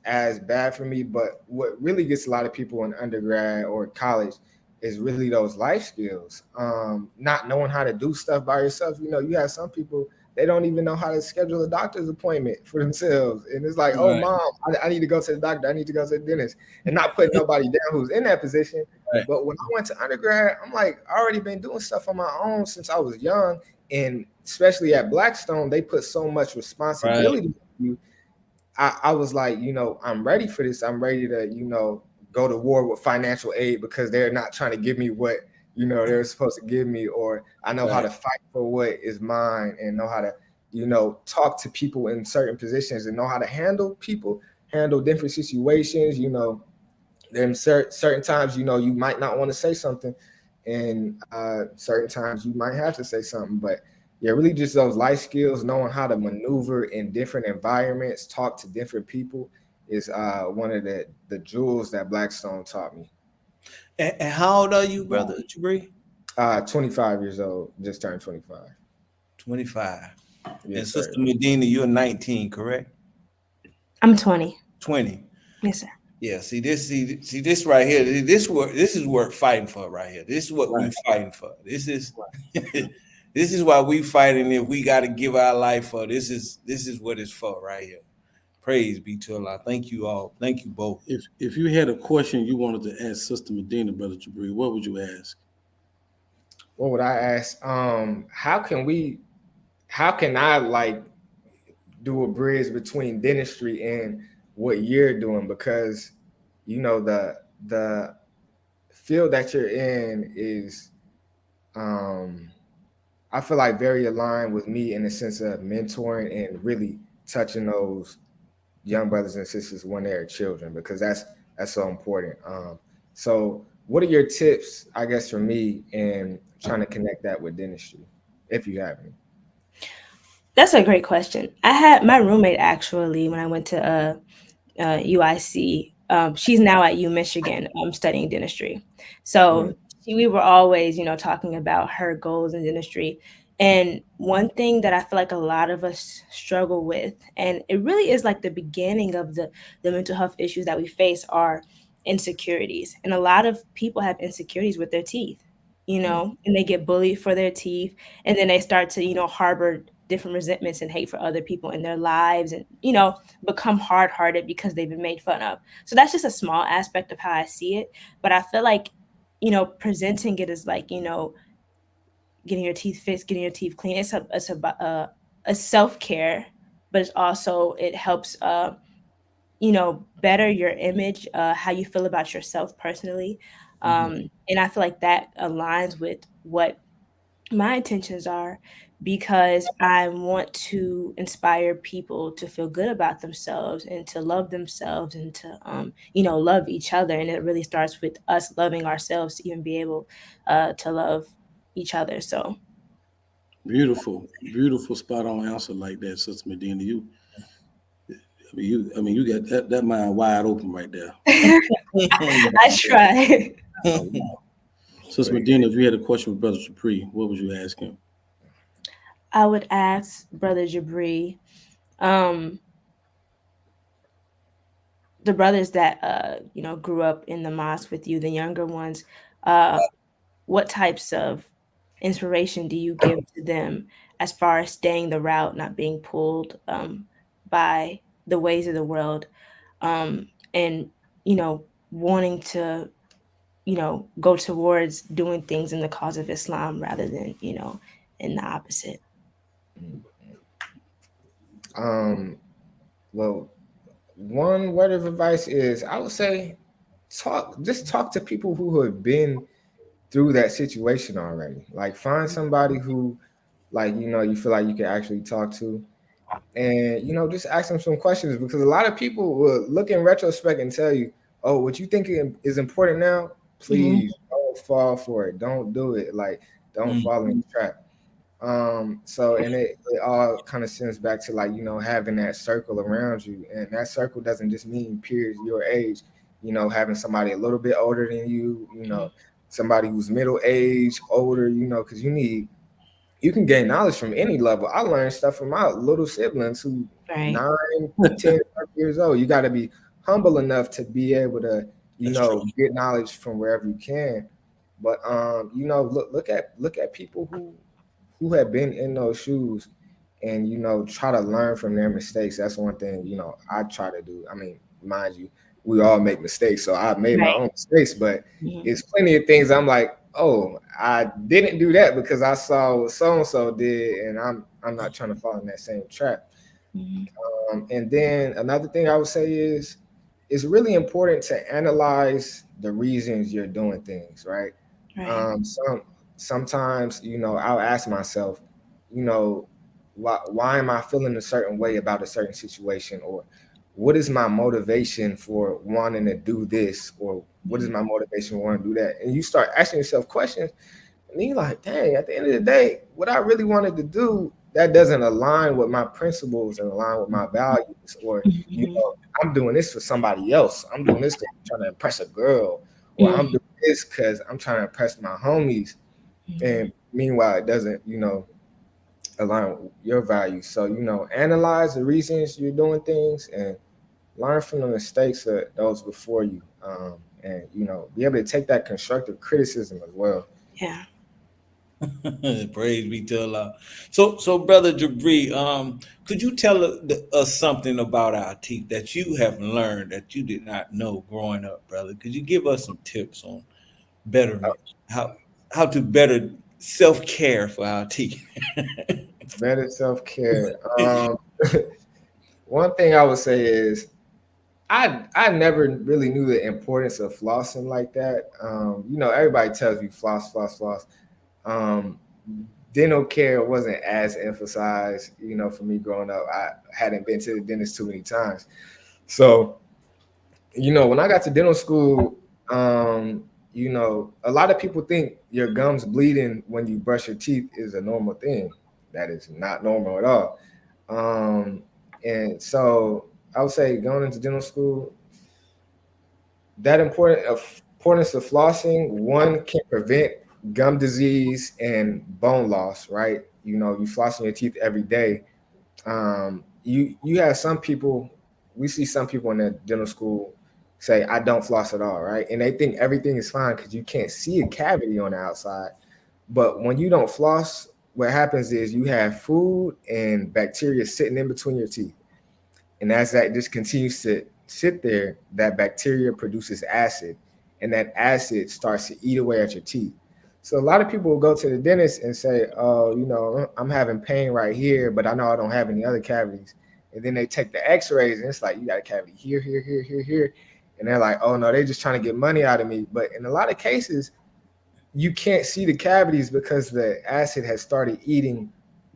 bad for me. But what really gets a lot of people in undergrad or college is really those life skills. Not knowing how to do stuff by yourself. You have some people, they don't even know how to schedule a doctor's appointment for themselves. And it's like, Right. oh, mom, I need to go to the doctor. I need to go to the dentist. And not putting nobody down who's in that position. Right. But when I went to undergrad, I'm like, I already been doing stuff on my own since I was young. And especially at Blackstone, they put so much responsibility on you. I was like, I'm ready for this. I'm ready to, go to war with financial aid because they're not trying to give me what, they're supposed to give me, or I know how to fight for what is mine and know how to, talk to people in certain positions and know how to handle people, handle different situations, then certain times, you might not want to say something, and certain times you might have to say something. But yeah, really just those life skills, knowing how to maneuver in different environments, talk to different people is one of the jewels that Blackstone taught me. And how old are you, brother Jabri? 25 years old, just turned 25. 25. Yes, And sir. Sister Medina, you're 19, correct? I'm 20. 20. Yes, sir. Yeah, see this right here. This is worth fighting for right here. This is what we Right. fighting for. This is this is why we fighting. If we got to give our life for this is what it's for right here. Praise be to Allah. Thank you all. Thank you both. If you had a question you wanted to ask Sister Medina, Brother Jabri, what would you ask? What would I ask? How can I like do a bridge between dentistry and what you're doing? Because the field that you're in is um I feel like very aligned with me in the sense of mentoring and really touching those young brothers and sisters when they're children, because that's so important. So what are your tips, I guess, for me in trying to connect that with dentistry, if you have any? That's a great question. I had my roommate actually when I went to UIC. She's now at U Michigan, studying dentistry. Mm, So we were always, talking about her goals in dentistry. And one thing that I feel like a lot of us struggle with, and it really is like the beginning of the mental health issues that we face, are insecurities. And a lot of people have insecurities with their teeth, mm, and they get bullied for their teeth, and then they start to, harbor different resentments and hate for other people in their lives, and become hard-hearted because they've been made fun of. So that's just a small aspect of how I see it. But I feel like, presenting it as like, getting your teeth fixed, getting your teeth clean. It's a self-care, but it's also, it helps better your image, how you feel about yourself personally. mhm. And I feel like that aligns with what my intentions are, because I want to inspire people to feel good about themselves and to love themselves and to love each other. And it really starts with us loving ourselves to even be able to love each other. So Beautiful, beautiful, spot on answer like that, Sister Medina. You got that mind wide open right there. I try. Oh, wow. Sister Very Medina, if you had a question for Brother Dupree, what would you ask him? I would ask Brother Jabri, um, the brothers that grew up in the mosque with you, the younger ones, uh, what types of inspiration do you give to them as far as staying the route, not being pulled by the ways of the world, and wanting to go towards doing things in the cause of Islam rather than in the opposite. mm. Um, well, one word of advice is I would say talk to people who have been through that situation already. Like find somebody who like you feel like you can actually talk to, and just ask them some questions, because a lot of people will look in retrospect and tell you, oh, what you think is important now, Hmm. please don't fall for it, don't do it, like don't Mm, fall in the trap. So and it all kind of stems back to like having that circle around you, and that circle doesn't just mean peers your age, having somebody a little bit older than you, somebody who's middle age, older, because you can gain knowledge from any level. I learned stuff from my little siblings who Right. 9, 10 years old. You got to be humble enough to be able to, that's true. get knowledge from wherever you can. But look at people who have been in those shoes, and try to learn from their mistakes. That's one thing I try to do. I mean, mind you, we all make mistakes, so I made my Right. own mistakes, but Hmm. it's plenty of things I'm like, oh, I didn't do that because I saw what so and so did, and I'm not trying to fall in that same trap. Hmm. And then another thing I would say is it's really important to analyze the reasons you're doing things, right? Right. Sometimes, I'll ask myself, you know, why am I feeling a certain way about a certain situation, or what is my motivation for wanting to do this, or what is Hmm. my motivation for wanting to do that? And you start asking yourself questions, and then you're like, dang, at the end of the day, what I really wanted to do, that doesn't align with my principles and align with my values. Or, Hmm. I'm doing this for somebody else. I'm doing this because I'm trying to impress a girl, or I'm Hmm. doing this because I'm trying to impress my homies. Hmm. And meanwhile, it doesn't, align with your values. So, analyze the reasons you're doing things, and learn from the mistakes of those before you, and be able to take that constructive criticism as well. Yeah. Praise be to Allah. So brother Jabri, could you tell us something about our teeth that you have learned that you did not know growing up, brother? Could you give us some tips on betterment, how to better self care for our teeth? Better self care. One thing I would say is I never really knew the importance of flossing like that. Everybody tells you floss, floss, floss. Um, Dental care wasn't as emphasized, for me growing up. I hadn't been to the dentist too many times. So, when I got to dental school, a lot of people think your gums bleeding when you brush your teeth is a normal thing. That is not normal at all. Um, and so I would say going into dental school, that importance of flossing, one, can prevent gum disease and bone loss, right? You flossing your teeth every day. You have some people, we see some people in the dental school say, I don't floss at all, right? And they think everything is fine because you can't see a cavity on the outside. But when you don't floss, what happens is you have food and bacteria sitting in between your teeth. And as that just continues to sit there, that bacteria produces acid, and that acid starts to eat away at your teeth. So a lot of people will go to the dentist and say, "Oh, I'm having pain right here, but I know I don't have any other cavities." And then they take the X-rays, and it's like, "You got a cavity here, here, here, here, here," and they're like, "Oh no, they're just trying to get money out of me." But in a lot of cases, you can't see the cavities because the acid has started eating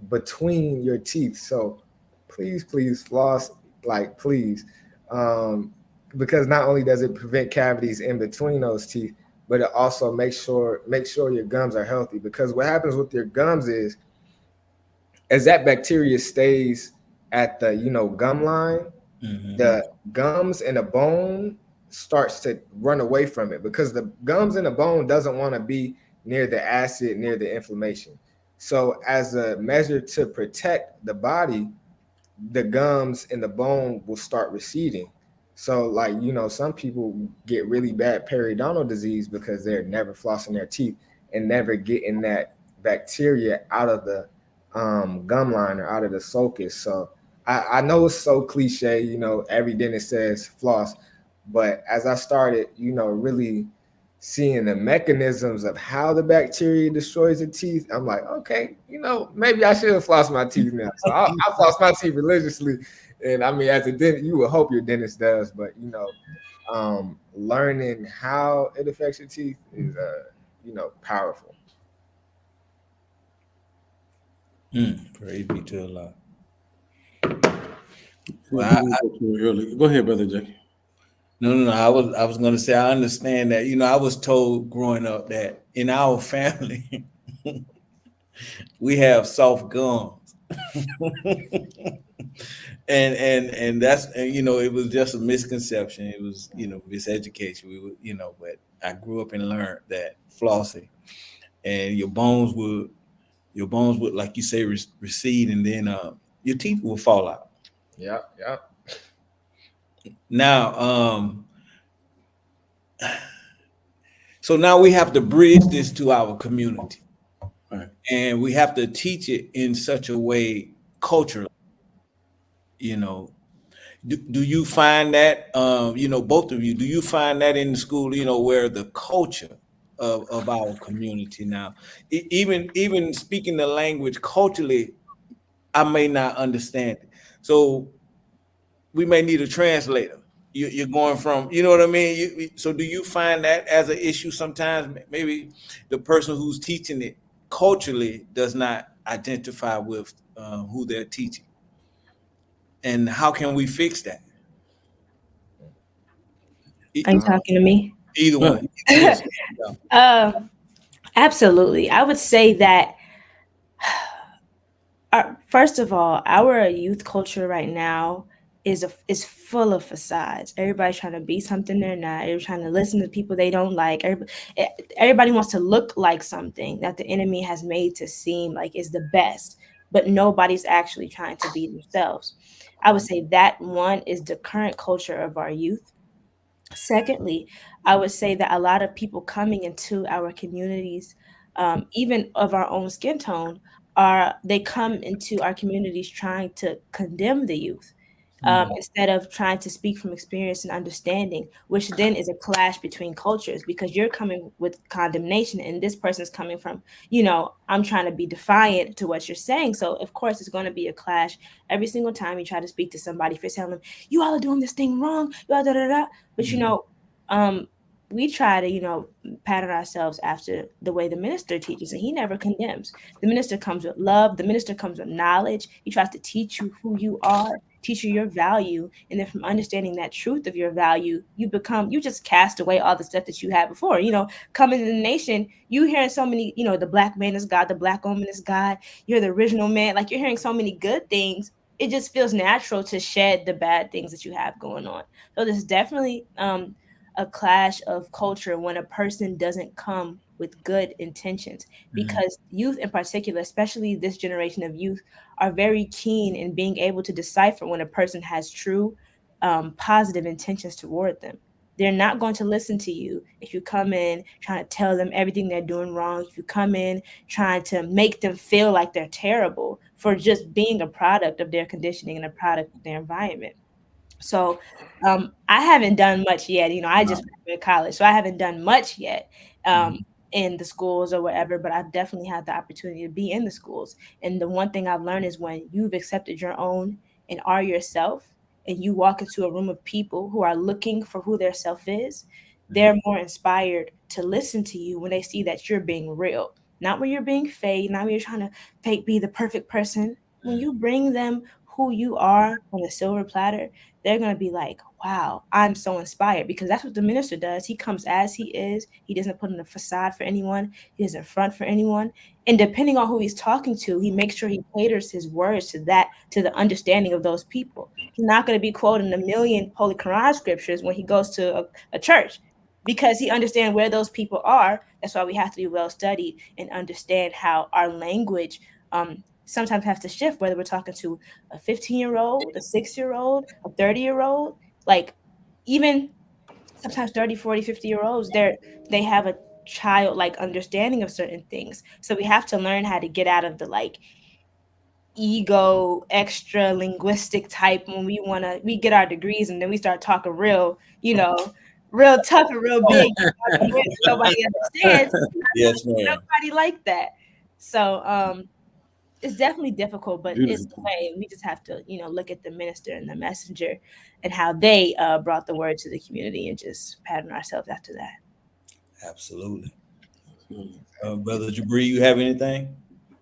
between your teeth. So please, please floss, like please, um, because not only does it prevent cavities in between those teeth, but it also makes sure your gums are healthy. Because what happens with your gums is, as that bacteria stays at the gum line, Mm-hmm. the gums and the bone starts to run away from it because the gums and the bone doesn't want to be near the acid, near the inflammation. So as a measure to protect the body, the gums and the bone will start receding. So, like, some people get really bad periodontal disease because they're never flossing their teeth and never getting that bacteria out of the gum line or out of the sulcus. So I know it's so cliche, every dentist says floss, but as I started, really seeing the mechanisms of how the bacteria destroys the teeth, I'm like, okay, maybe I should floss my teeth now. So I floss my teeth religiously. And I mean, as a dentist, you would hope your dentist does, but learning how it affects your teeth is, powerful. Praise be to Allah. Yeah, Well, we didn't go too early. Go ahead, brother Jackie. no. I was going to say I understand that. I was told growing up that in our family we have soft gums, and that's it was just a misconception. It was miseducation. We were but I grew up and learned that flossing and your bones would like you say recede, and then your teeth will fall out. Yep, yep. Now, so now we have to bridge this to our community, Right. and we have to teach it in such a way culturally. You know, do you find that both of you, do you find that in the school, where the culture of our community now, even speaking the language culturally, I may not understand it. So we may need a translator. You're going from, you know what I mean? So do you find that as an issue sometimes? Maybe the person who's teaching it culturally does not identify with who they're teaching. And how can we fix that? Are you Uh, talking to me? Either Right. one. Yes. Yeah. Absolutely. I would say that first of all, our youth culture right now is full of facades. Everybody's trying to be something they're not. They're trying to listen to people they don't like. Everybody wants to look like something that the enemy has made to seem like is the best, but nobody's actually trying to be themselves. I would say that one is the current culture of our youth. Secondly, I would say that a lot of people coming into our communities, even of our own skin tone, are they come into our communities trying to condemn the youth, instead of trying to speak from experience and understanding, which then is a clash between cultures because you're coming with condemnation and this person's coming from, I'm trying to be defiant to what you're saying. So of course it's going to be a clash every single time you try to speak to somebody. If you're telling them you all are doing this thing wrong, you all da da da, but um, we try to, pattern ourselves after the way the minister teaches, and he never condemns. The minister comes with love. The minister comes with knowledge. He tries to teach you who you are, teach you your value, and then from understanding that truth of your value, you just cast away all the stuff that you had before. Coming to the nation, you hearing so many, the black man is God, the black woman is God, you're the original man. Like you're hearing so many good things. It just feels natural to shed the bad things that you have going on. So there's definitely a clash of culture when a person doesn't come with good intentions, because youth in particular, especially this generation of youth, are very keen in being able to decipher when a person has true positive intentions toward them. They're not going to listen to you if you come in trying to tell them everything they're doing wrong, if you come in trying to make them feel like they're terrible for just being a product of their conditioning and a product of their environment. So I haven't done much yet. I just graduated college, so I haven't done much yet in the schools or whatever. But I've definitely had the opportunity to be in the schools. And the one thing I've learned is when you've accepted your own and are yourself, and you walk into a room of people who are looking for who their self is, they're more inspired to listen to you when they see that you're being real, not when you're being fake, not when you're trying to fake be the perfect person. When you bring them who you are on a silver platter, they're going to be like, wow, I'm so inspired, because that's what the minister does. He comes as he is. He doesn't put on a facade for anyone. He doesn't front for anyone. And depending on who he's talking to, he makes sure he caters his words to the understanding of those people. He's not going to be quoting a million Holy Quran scriptures when he goes to a church, because he understands where those people are. That's why we have to be well studied and understand how our language sometimes has to shift, whether we're talking to a 15-year-old, a 6-year-old, a 30-year-old, like even sometimes 30, 40, 50-year-olds, they have a childlike understanding of certain things. So we have to learn how to get out of the like ego extra linguistic type when we get our degrees and then we start talking real, real tough and real big. Nobody understands. Yes, ma'am. Nobody like that. So it's definitely difficult, but it's the Beautiful. way. We just have to, look at the minister and the messenger and how they brought the word to the community and just pattern ourselves after that. Absolutely. Brother Jabri, you have anything?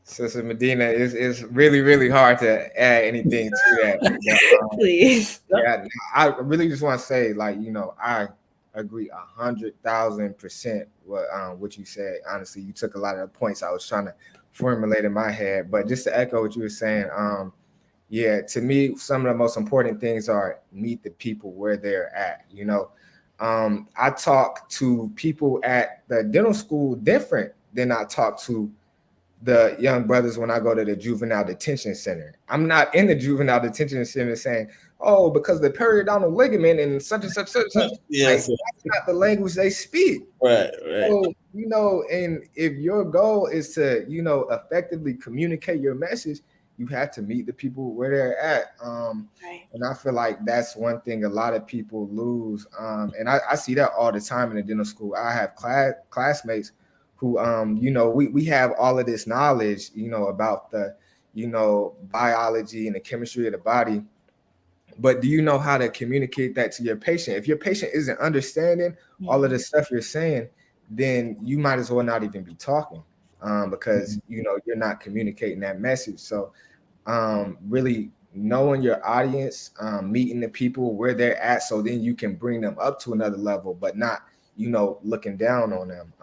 Sister Medina, it's really, really hard to add anything to that. But, Please. yeah, I really just want to say, like, I agree 100,000% what you said. Honestly, you took a lot of the points I was trying to formulate in my head. But just to echo what you were saying, yeah, to me, some of the most important things are meet the people where they're at. I talk to people at the dental school different than I talk to the young brothers when I go to the juvenile detention center. I'm not in the juvenile detention center saying, oh, because the periodontal ligament and such and such, such and such. Like, Yes. that's not the language they speak. Right. So, and if your goal is to, effectively communicate your message, you have to meet the people where they're at. Right. And I feel like that's one thing a lot of people lose. And I see that all the time in the dental school. I have classmates who, we have all of this knowledge, about the, biology and the chemistry of the body. But do you know how to communicate that to your patient? If your patient isn't understanding all of the stuff you're saying, then you might as well not even be talking, because, you're not communicating that message. So really knowing your audience, meeting the people where they're at, so then you can bring them up to another level, but not, looking down on them.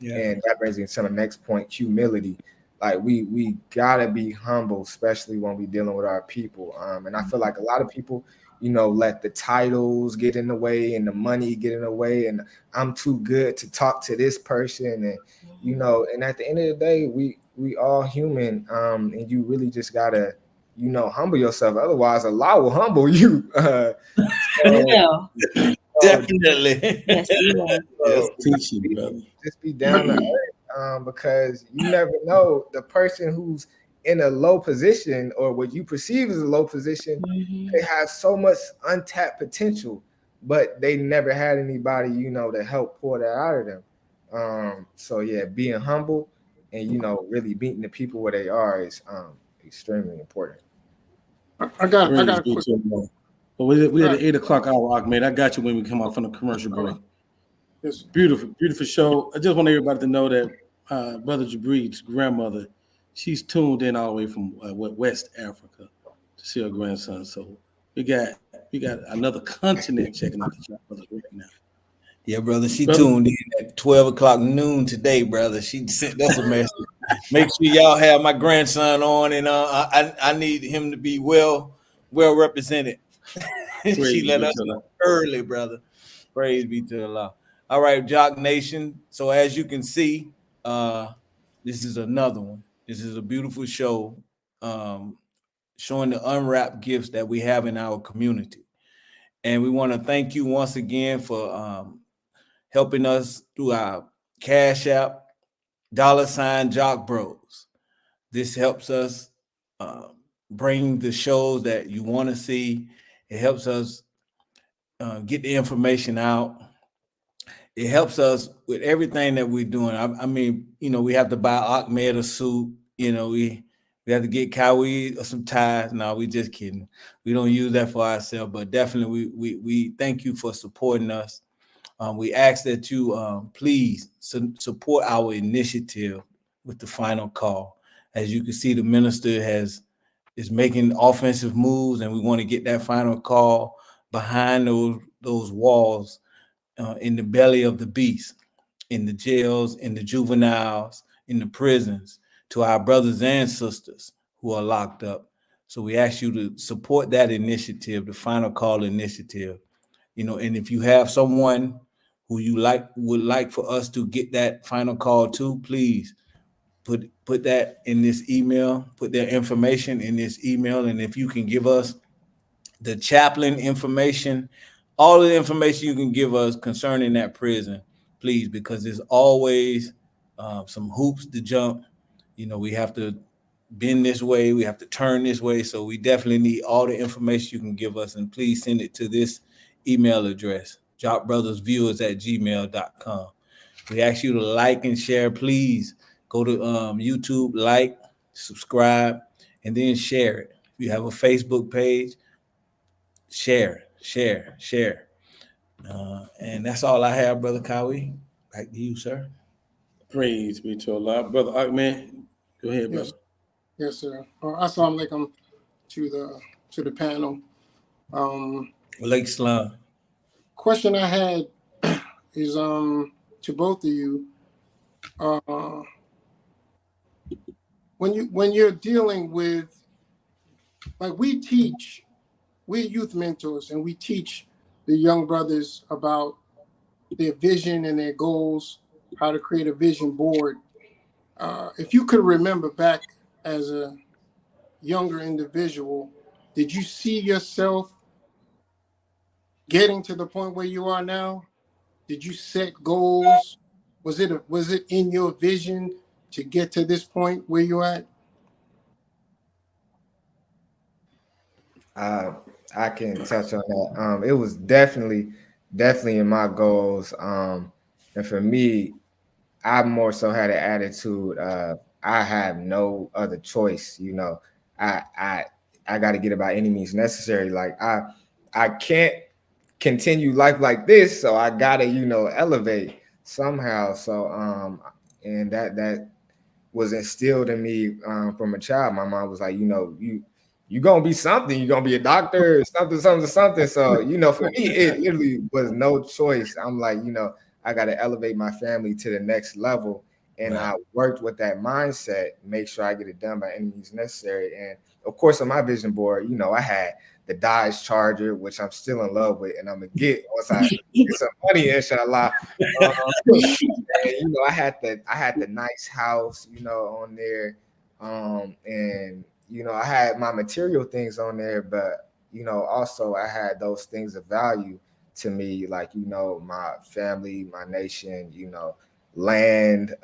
And that brings me to the next point, humility. Like we gotta be humble, especially when we're dealing with our people. And I feel like a lot of people, let the titles get in the way and the money get in the way, and I'm too good to talk to this person, and and at the end of the day, we all human, and you really just gotta humble yourself. Otherwise, Allah will humble you. Will. Definitely. Yes, you will. Yes, So, teaching, brother. just be down to earth, because you never know, the person who's in a low position or what you perceive as a low position, they have so much untapped potential, but they never had anybody to help pour that out of them. So yeah, being humble and really meeting the people where they are is extremely important. I got Praise a be quick. to the Lord. But we at Right. the 8 o'clock hour, Ahmed. I got you when we come out from the commercial break. Yes. Beautiful, beautiful show. I just want everybody to know that Brother Jabreed's grandmother, she's tuned in all the way from West Africa to see her grandson. So we got another continent checking out the brother right now. Yeah, brother. She Brother, tuned in at 12 o'clock noon today, brother. She sent us a message. Make sure y'all have my grandson on, and I need him to be well represented. praise She let be us to know Allah. early, brother. Praise be to Allah. All right, Jock Nation. So as you can see, this is another one. This is a beautiful show, showing the unwrapped gifts that we have in our community. And we want to thank you once again for helping us through our Cash App, $ Jock Bros. This helps us bring the shows that you want to see. It helps us get the information out. It helps us with everything that we're doing. I mean, we have to buy Ahmed a suit. We have to get Kawi some ties. No, we just kidding. We don't use that for ourselves, but definitely we thank you for supporting us. We ask that you please support our initiative with the final call. As you can see, the minister is making offensive moves, and we want to get that final call behind those walls, in the belly of the beast, in the jails, in the juveniles, in the prisons, to our brothers and sisters who are locked up. So we ask you to support that initiative, the final call initiative. And if you have someone who you would like for us to get that final call to, please put that in this email, put their information in this email. And if you can give us the chaplain information, all of the information you can give us concerning that prison, please, because there's always some hoops to jump. We have to bend this way, we have to turn this way. So we definitely need all the information you can give us, and please send it to this email address, jockbrothersviewers@gmail.com. We ask you to like and share. Please go to YouTube, like, subscribe, and then share it. If you have a Facebook page, share. And that's all I have, Brother Kawi. Back to you, sir. Praise be to Allah. Brother Ahmed, go ahead, brother. Yes, sir. Assalamu alaikum to the panel. Lake Slum. Question I had is to both of you. When you're dealing with, like, we're youth mentors, and we teach the young brothers about their vision and their goals, how to create a vision board. If you could remember back as a younger individual, did you see yourself getting to the point where you are now? Did you set goals? Was it in your vision to get to this point where you're at? I can touch on that. It was definitely in my goals. And for me, I more so had an attitude of I have no other choice. I got to get it by any means necessary. Like I can't continue life like this, so I gotta elevate somehow. So and that was instilled in me from a child. My mom was like, you gonna be something. You're gonna be a doctor, or something. So for me, it literally was no choice. I'm like, I got to elevate my family to the next level, and Right. I worked with that mindset. Make sure I get it done by any means necessary. And of course, on my vision board, I had the Dodge Charger, which I'm still in love with, and I'm gonna get once I get some money, inshallah. And, I had the nice house, on there, and I had my material things on there, but also I had those things of value to me, like my family, my nation, land,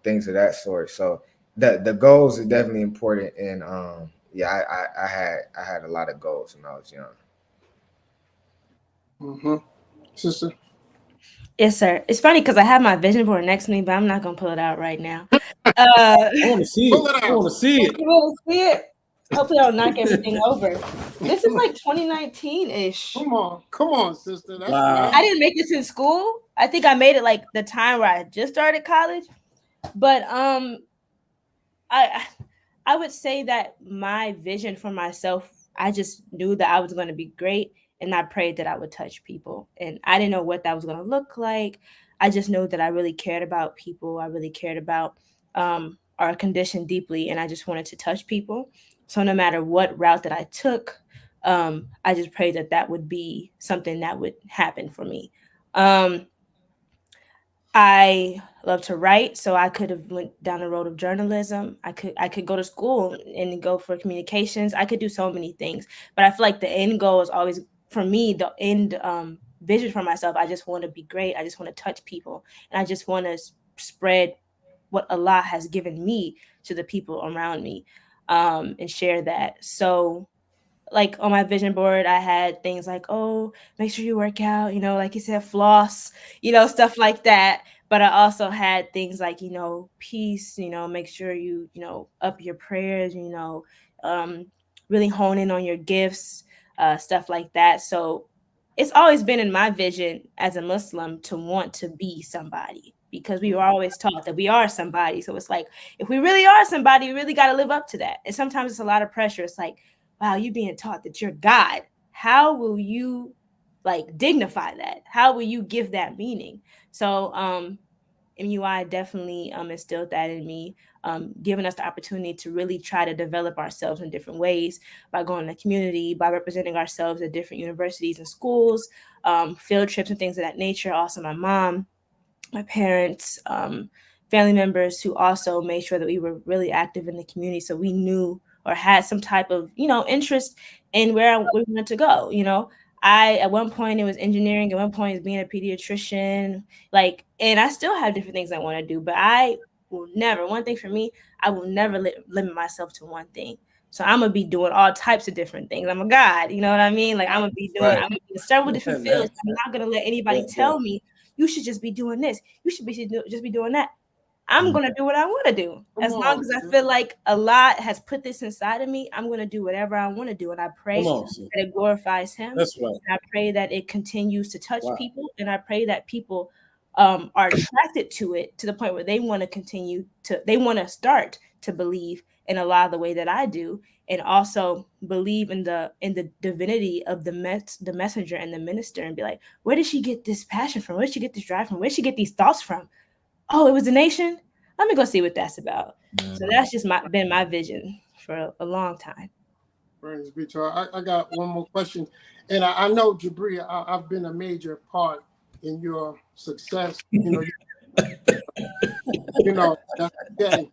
things of that sort. So the goals are definitely important, and yeah, I had a lot of goals when I was young. Mm-hmm. Sister. Yes, sir. It's funny because I have my vision board next to me, but I'm not gonna pull it out right now. I want to see Pull it. it I out. want to see it. You want to see it? Hopefully, I'll knock everything over. This is like 2019-ish. Come on, sister. That's Wow. I didn't make this in school. I think I made it like the time where I just started college. But I I would say that my vision for myself, I just knew that I was going to be great, and I prayed that I would touch people. And I didn't know what that was going to look like. I just know that I really cared about people. I really cared about our condition deeply, and I just wanted to touch people. So no matter what route that I took, I just prayed that that would be something that would happen for me. Um, I love to write, so I could have went down the road of journalism. I could go to school and go for communications. I could do so many things, but I feel like the end goal is always for me. The end vision for myself. I just want to be great. I just want to touch people, and I just want to spread what Allah has given me to the people around me, and share that. So like on my vision board, I had things like, oh, make sure you work out, like you said, floss, stuff like that. But I also had things like, peace, make sure you, up your prayers, um, really hone in on your gifts, stuff like that. So it's always been in my vision as a Muslim to want to be somebody because we were always taught that we are somebody. So it's like, if we really are somebody, we really got to live up to that. And sometimes it's a lot of pressure. It's like, wow, you being taught that you're God. How will you like dignify that? How will you give that meaning? So MUI definitely instilled that in me, giving us the opportunity to really try to develop ourselves in different ways by going to the community, by representing ourselves at different universities and schools, field trips and things of that nature. Also, my parents, family members who also made sure that we were really active in the community, so we knew or had some type of interest in where we wanted to go. I at one point it was engineering, at one point it's being a pediatrician, and I still have different things I want to do, but I will never. One thing for me, I will never limit myself to one thing. So I'm gonna be doing all types of different things. I'm a God, you know what I mean? Like I'm gonna be doing, I'm gonna be in several different fields. I'm not gonna let anybody tell me you should just be doing this. You should just be doing that. I'm going to do what I want to do. As long as I feel like Allah has put this inside of me, I'm going to do whatever I want to do. And I pray that it glorifies Him. That's right. And I pray that it continues to touch Wow. people. And I pray that people are attracted to it to the point where they want to they want to start to believe in Allah the way that I do, and also believe in the divinity of the messenger and the minister, and be like, where did she get this passion from? Where did she get this drive from? Where did she get these thoughts from? Oh, it was a nation. Let me go see what that's about. So that's just been my vision for a long time. Praise be to Allah. I got one more question, and I know Jabri, I've been a major part in your success. That's okay.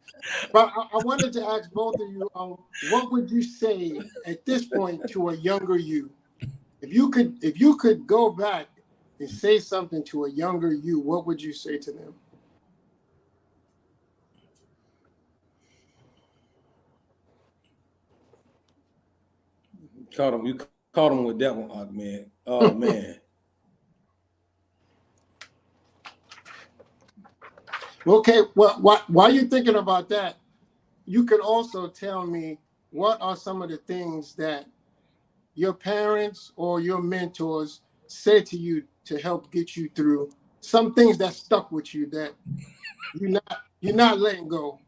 But I wanted to ask both of you, what would you say at this point to a younger you? If you could go back and say something to a younger you, what would you say to them? You caught him with that one, man. Oh man. Okay, well, while you're thinking about that, you could also tell me what are some of the things that your parents or your mentors said to you to help get you through, some things that stuck with you that you're not letting go.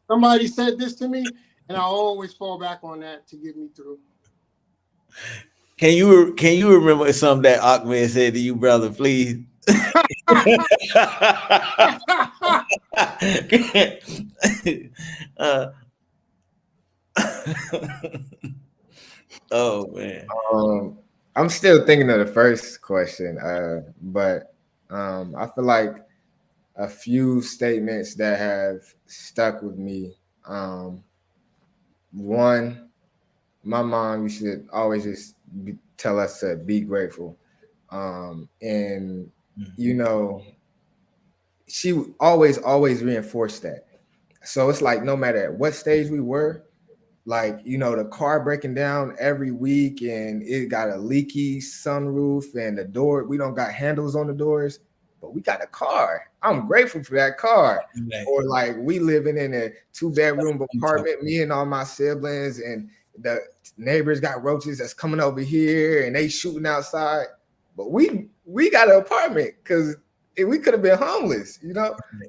Somebody said this to me, and I always fall back on that to get me through. Can you remember something that Ahmed said to you, brother? Please. Oh man. I'm still thinking of the first question, but I feel like a few statements that have stuck with me. One, my mom used to always just tell us to be grateful. And you know, she would always reinforced that. So it's like no matter at what stage we were, like the car breaking down every week and it got a leaky sunroof and the door, we don't got handles on the doors, but we got a car. I'm grateful for that car. Right. Or like we living in a 2-bedroom apartment, me and all my siblings, and the neighbors got roaches that's coming over here and they shooting outside, but we got an apartment because we could have been homeless.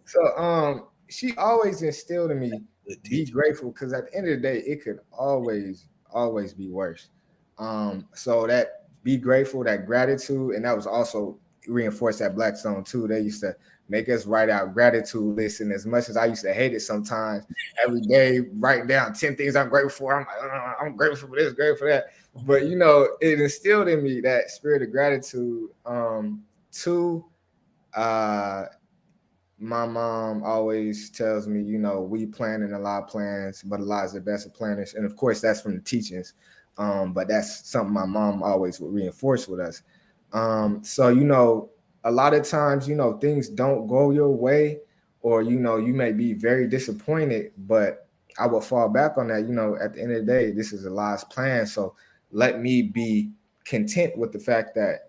So she always instilled in me, be grateful, because at the end of the day it could always be worse. So that be grateful, that gratitude, and that was also reinforced at Blackstone too. They used to make us write out gratitude lists, and as much as I used to hate it sometimes, every day writing down 10 things I'm grateful for. I'm like, I'm grateful for this, grateful for that. But it instilled in me that spirit of gratitude. Two, my mom always tells me, we planning a lot of plans, but a lot is the best of planners. And of course, that's from the teachings. But that's something my mom always would reinforce with us. So, a lot of times, things don't go your way, or, you may be very disappointed, but I will fall back on that. At the end of the day, this is a last plan. So let me be content with the fact that,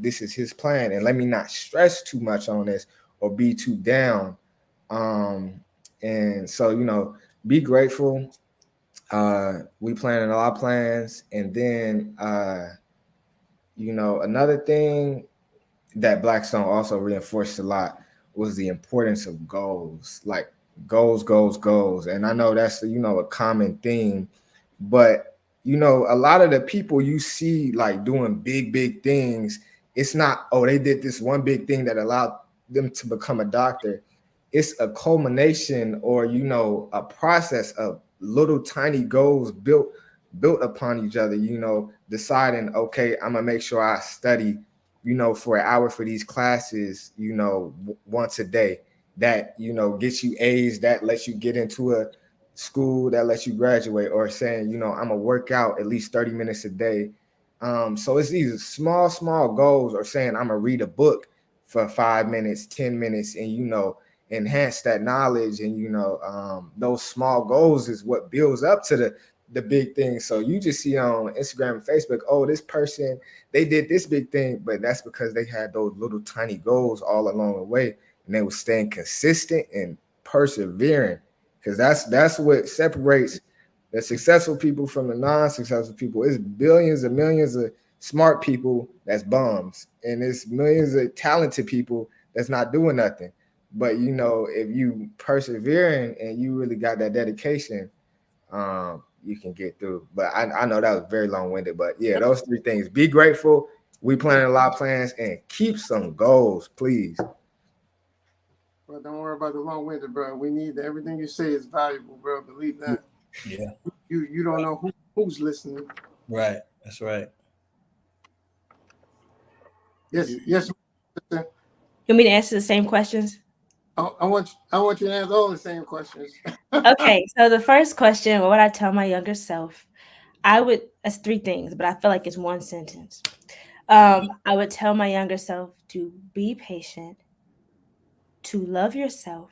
this is his plan, and let me not stress too much on this or be too down. And so, be grateful. We planning a lot of plans. And then, another thing that Blackstone also reinforced a lot was the importance of goals, like goals. And I know that's, a common theme, but, a lot of the people you see like doing big things, it's not, oh, they did this one big thing that allowed them to become a doctor. It's a culmination, or a process of little tiny goals built upon each other. Deciding, okay, I'm gonna make sure I study for an hour for these classes once a day. That gets you A's, that lets you get into a school that lets you graduate. Or saying, I'm gonna work out at least 30 minutes a day. So it's these small goals, or saying I'm gonna read a book for 5 minutes, 10 minutes, and enhance that knowledge. And those small goals is what builds up to the big thing. So you just see on Instagram and Facebook, oh, this person, they did this big thing, but that's because they had those little tiny goals all along the way, and they were staying consistent and persevering. Because that's what separates the successful people from the non-successful people. It's billions and millions of smart people that's bums, and it's millions of talented people that's not doing nothing. But if you persevering and you really got that dedication, you can get through. But I know that was very long-winded. But yeah, those three things: be grateful, we planning a lot of plans, and keep some goals, please. But don't worry about the long-winded, bro. We need everything you say is valuable, bro. Believe that. Yeah. You don't know who's listening. Right. That's right. Yes. You want me to answer the same questions? I want you to answer all the same questions. Okay, so the first question, what would I tell my younger self? That's three things, but I feel like it's one sentence. I would tell my younger self to be patient, to love yourself,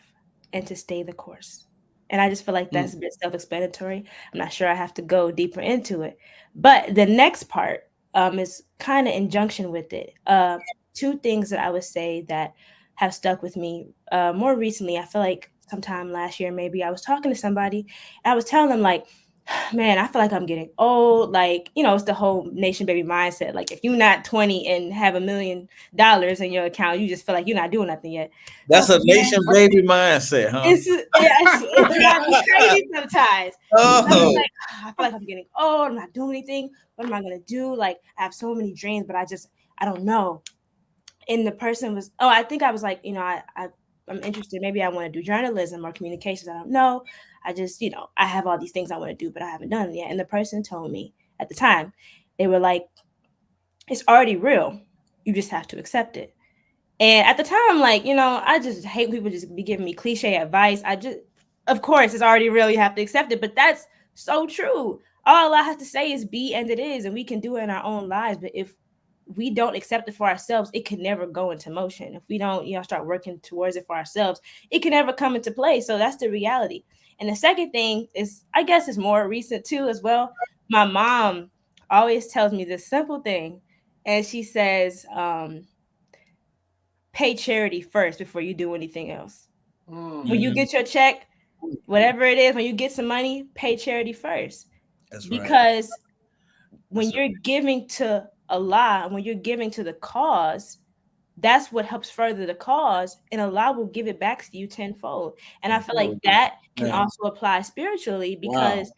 and to stay the course. And I just feel like that's a bit self-explanatory. I'm not sure I have to go deeper into it. But the next part is kind of in junction with it. Two things that I would say that have stuck with me more recently. I feel like sometime last year, maybe I was talking to somebody and I was telling them like, man, I feel like I'm getting old. Like, it's the whole nation baby mindset. Like if you're not 20 and have $1 million in your account, you just feel like you're not doing nothing yet. That's a nation baby mindset, huh? It drives me crazy sometimes. Oh. I was like, I feel like I'm getting old. I'm not doing anything. What am I going to do? Like I have so many dreams, but I don't know. And the person was, I think I was like, I'm interested. Maybe I want to do journalism or communications. I don't know. I just, I have all these things I want to do, but I haven't done it yet. And the person told me at the time, they were like, it's already real. You just have to accept it. And at the time, I'm like, I just hate people just be giving me cliche advice. Of course, it's already real. You have to accept it. But that's So true. All Allah has to say is be and it is, and we can do it in our own lives. But if we don't accept it for ourselves, it can never go into motion. If we don't, start working towards it for ourselves, it can never come into play. So that's the reality. And the second thing is, I guess it's more recent too as well. My mom always tells me this simple thing, and she says, pay charity first before you do anything else. When you get your check, whatever it is, when you get some money, pay charity first. That's because when That's you're giving to Allah, when you're giving to the cause, that's what helps further the cause, and Allah will give it back to you tenfold. And I feel like that can also apply spiritually, because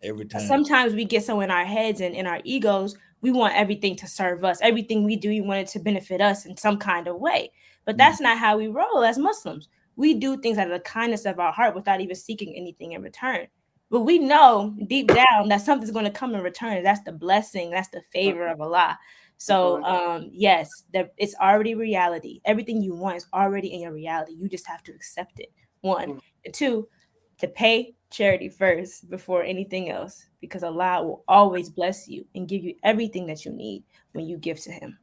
every time. Sometimes we get so in our heads and in our egos, we want everything to serve us. Everything we do, we want it to benefit us in some kind of way. But that's not how we roll as Muslims. We do things out of the kindness of our heart without even seeking anything in return. But we know deep down that something's going to come in return. That's the blessing. That's the favor of Allah. So, yes, it's already reality. Everything you want is already in your reality. You just have to accept it. One. And two, to pay charity first before anything else, because Allah will always bless you and give you everything that you need when you give to Him.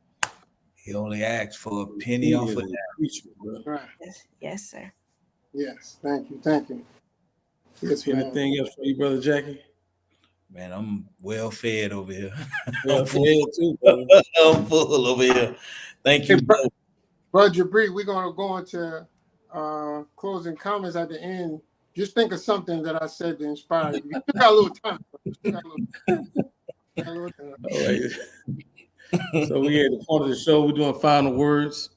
He only asks for a penny off of that. Right. Yes, sir. Yes. Thank you. Yes, anything else for you, Brother Jackie? Man, I'm well fed over here. Well fed too, brother. I'm full over here. Thank you, Brother Jabri. We're gonna go into closing comments at the end. Just think of something that I said to inspire you. You got a little time. All right. So we at the part of the show. We're doing final words.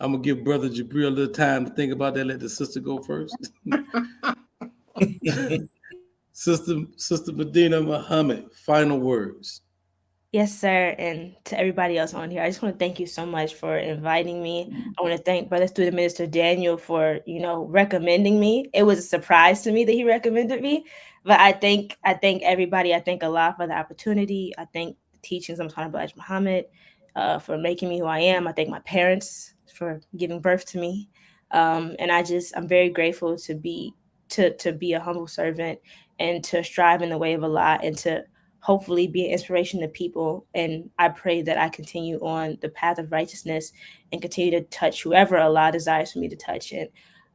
I'm gonna give Brother Jabri a little time to think about that. Let the sister go first. Sister Medina Muhammad, final words. Yes, sir. And to everybody else on here, I just want to thank you so much for inviting me. I want to thank Brother Student Minister Daniel for, recommending me. It was a surprise to me that he recommended me. But I thank everybody. I thank Allah for the opportunity. I thank the teachings of Elijah Muhammad for making me who I am. I thank my parents for giving birth to me. And I'm very grateful to be a humble servant and to strive in the way of Allah and to hopefully be an inspiration to people. And I pray that I continue on the path of righteousness and continue to touch whoever Allah desires for me to touch. And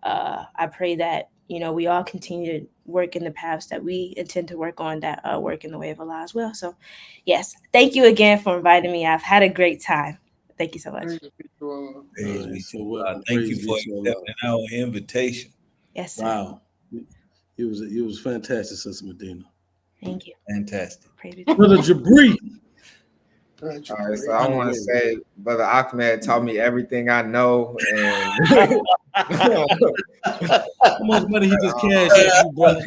I pray that, we all continue to work in the paths that we intend to work on, that work in the way of Allah as well. So, yes, thank you again for inviting me. I've had a great time. Thank you so much. Thank you for accepting our invitation. Yes, sir. Wow. It was fantastic, Sister Medina. Thank you. Fantastic. Brother Jabri. All right, so I want to say, Brother Ahmed taught me everything I know, and how much money he just cashed at you, brother?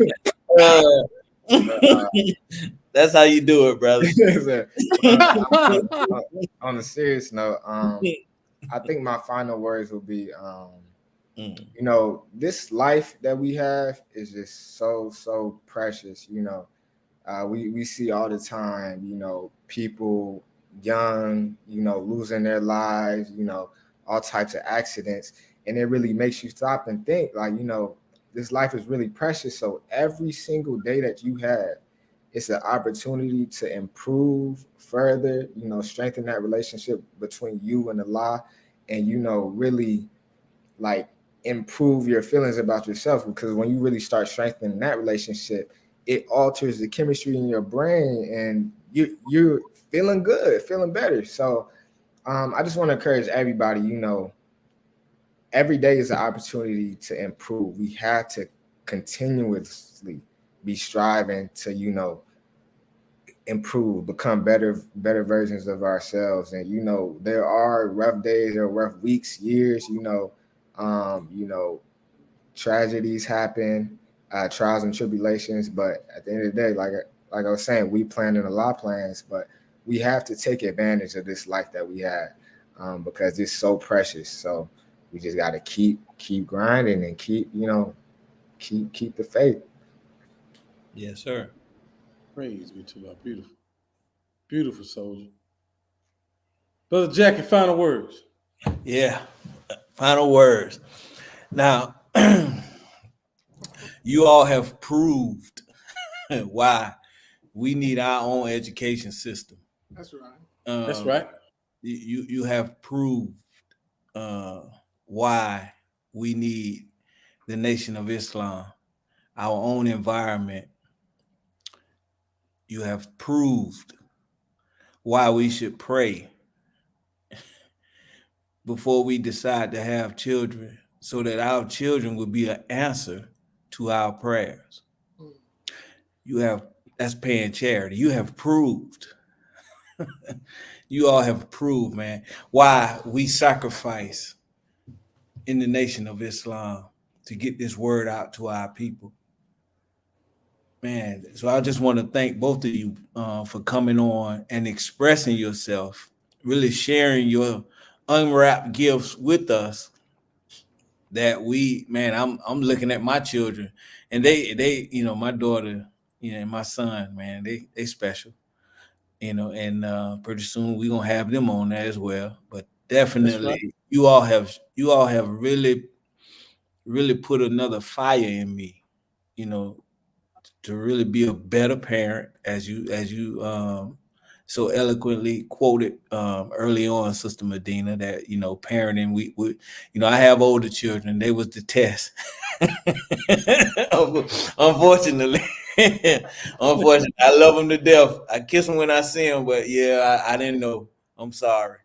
That's how you do it, brother. On a serious note, I think my final words will be, this life that we have is just so precious. We see all the time, people young, losing their lives, all types of accidents. And it really makes you stop and think, like, this life is really precious. So every single day that you have, it's an opportunity to improve further, strengthen that relationship between you and Allah, and, really like improve your feelings about yourself. Because when you really start strengthening that relationship, it alters the chemistry in your brain and you're feeling good, feeling better. So I just want to encourage everybody, every day is an opportunity to improve. We have to continuously be striving to, improve, become better versions of ourselves. And, there are rough days, there are rough weeks, years, tragedies happen, trials and tribulations. But at the end of the day, like I was saying, we planning a lot of plans, but we have to take advantage of this life that we have because it's so precious. So we just got to keep grinding and keep the faith. Yes, sir. Praise be to God. Beautiful soldier. Brother Jackie, final words. Yeah, final words. Now, you all have proved why we need our own education system. That's right. That's right. You have proved why we need the Nation of Islam, our own environment. You have proved why we should pray before we decide to have children, so that our children will be an answer to our prayers. You have, that's paying charity. You have proved, you all have proved, man, why we sacrifice in the Nation of Islam to get this word out to our people. Man, so I just want to thank both of you for coming on and expressing yourself, really sharing your unwrapped gifts with us. That we, man, I'm looking at my children, and they, you know, my daughter, you know, and my son, man, they special, you know, and pretty soon we gonna have them on there as well. But definitely, right. you all have really put another fire in me, you know, to really be a better parent, as you so eloquently quoted early on, Sister Medina, that, you know, parenting, we you know, I have older children, they was the test. Unfortunately. Unfortunately, I love them to death. I kiss them when I see them, but yeah, I didn't know. I'm sorry,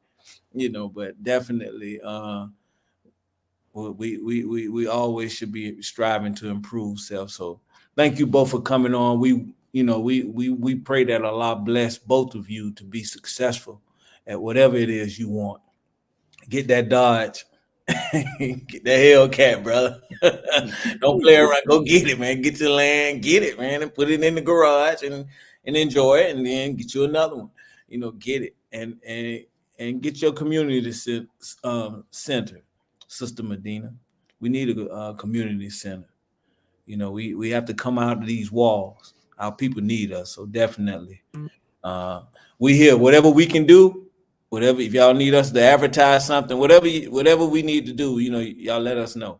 you know, but definitely we always should be striving to improve self. So thank you both for coming on. We pray that Allah bless both of you to be successful at whatever it is you want. Get that Dodge. Get that Hellcat, brother. Don't play around. Go get it, man. Get your land, get it, man, and put it in the garage and enjoy it, and then get you another one. You know, get it and get your community center, Sister Medina. We need a community center. You know, we have to come out of these walls. Our people need us, so definitely. We here. Whatever we can do, whatever, if y'all need us to advertise something, whatever we need to do, you know, y'all let us know.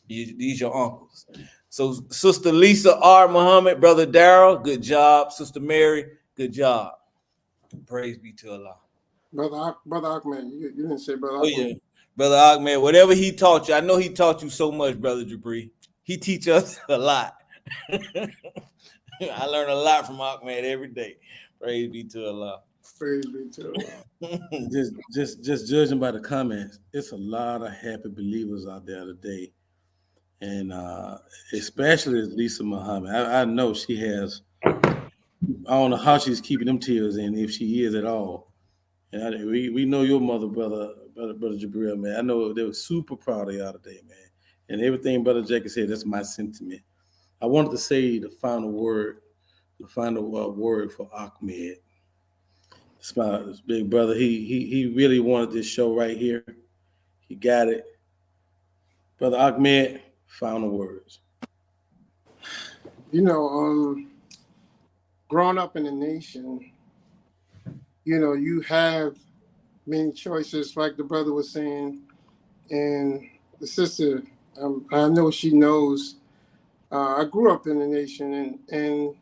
These your uncles. So Sister Lisa R. Muhammad, Brother Darrell, good job. Sister Mary, good job. Praise be to Allah. Brother Ahmed, you didn't say Brother Oh Ahmed. yeah, Brother Ahmed, whatever he taught you, I know he taught you so much, Brother Jabri. He teach us a lot. I learn a lot from Ahmed every day. Praise be to Allah. Praise be to Allah. Just judging by the comments, it's a lot of happy believers out there today, and especially Lisa Muhammad. I know she has. I don't know how she's keeping them tears in, if she is at all. And we know your mother, brother Jabril, man. I know they were super proud of y'all today, man. And everything Brother Jacob said, that's my sentiment. I wanted to say the final word for Ahmed. This big brother. He really wanted this show right here. He got it. Brother Ahmed, final words. You know, growing up in the nation, you know, you have many choices, like the brother was saying, and the sister, I know she knows. I grew up in the nation, and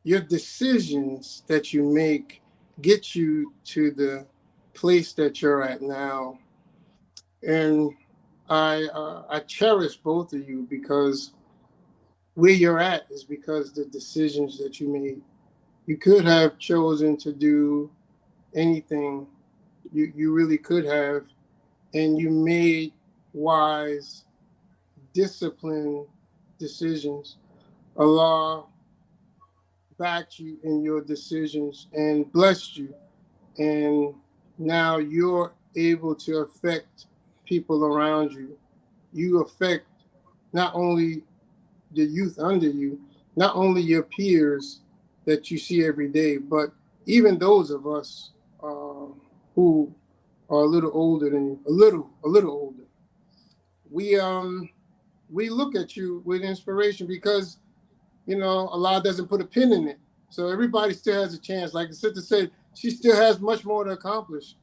your decisions that you make get you to the place that you're at now. And I cherish both of you, because where you're at is because the decisions that you made. You could have chosen to do anything. You really could have, and you made wise, disciplined decisions. Allah backed you in your decisions and blessed you, and now you're able to affect people around you. You affect not only the youth under you, not only your peers that you see every day, but even those of us who are a little older than you, a little older. We look at you with inspiration, because you know Allah doesn't put a pin in it, so everybody still has a chance. Like the sister said, she still has much more to accomplish,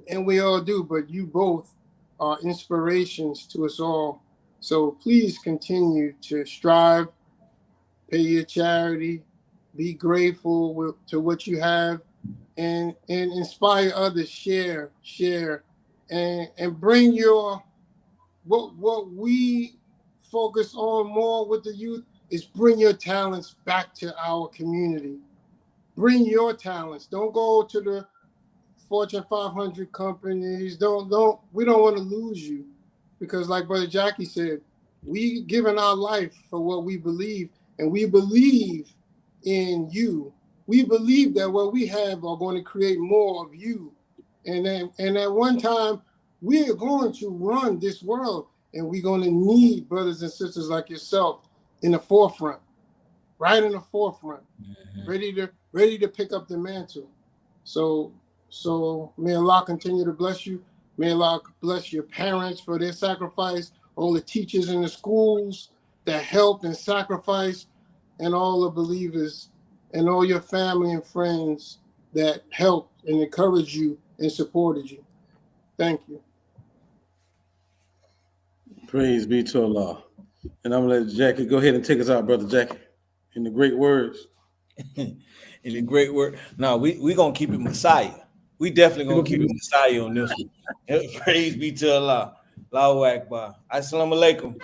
and we all do. But you both are inspirations to us all. So please continue to strive pay your charity, be grateful to what you have, and inspire others. Share, and bring your what we focus on more with the youth is bring your talents back to our community. Bring your talents. Don't go to the Fortune 500 companies. We don't want to lose you, because like Brother Jackie said, we given our life for what we believe, and we believe in you. We believe that what we have are going to create more of you, and at one time we are going to run this world, and we're going to need brothers and sisters like yourself in the forefront, right in the forefront, ready to pick up the mantle. So may Allah continue to bless you. May Allah bless your parents for their sacrifice, all the teachers in the schools that helped and sacrificed, and all the believers and all your family and friends that helped and encouraged you and supported you. Thank you. Praise be to Allah. And I'm going to let Jackie go ahead and take us out, Brother Jackie, in the great words. In the great word. No, we going to keep it Messiah. We definitely going to keep it Messiah on this one. Praise be to Allah. Allahu Akbar. Assalamu alaikum.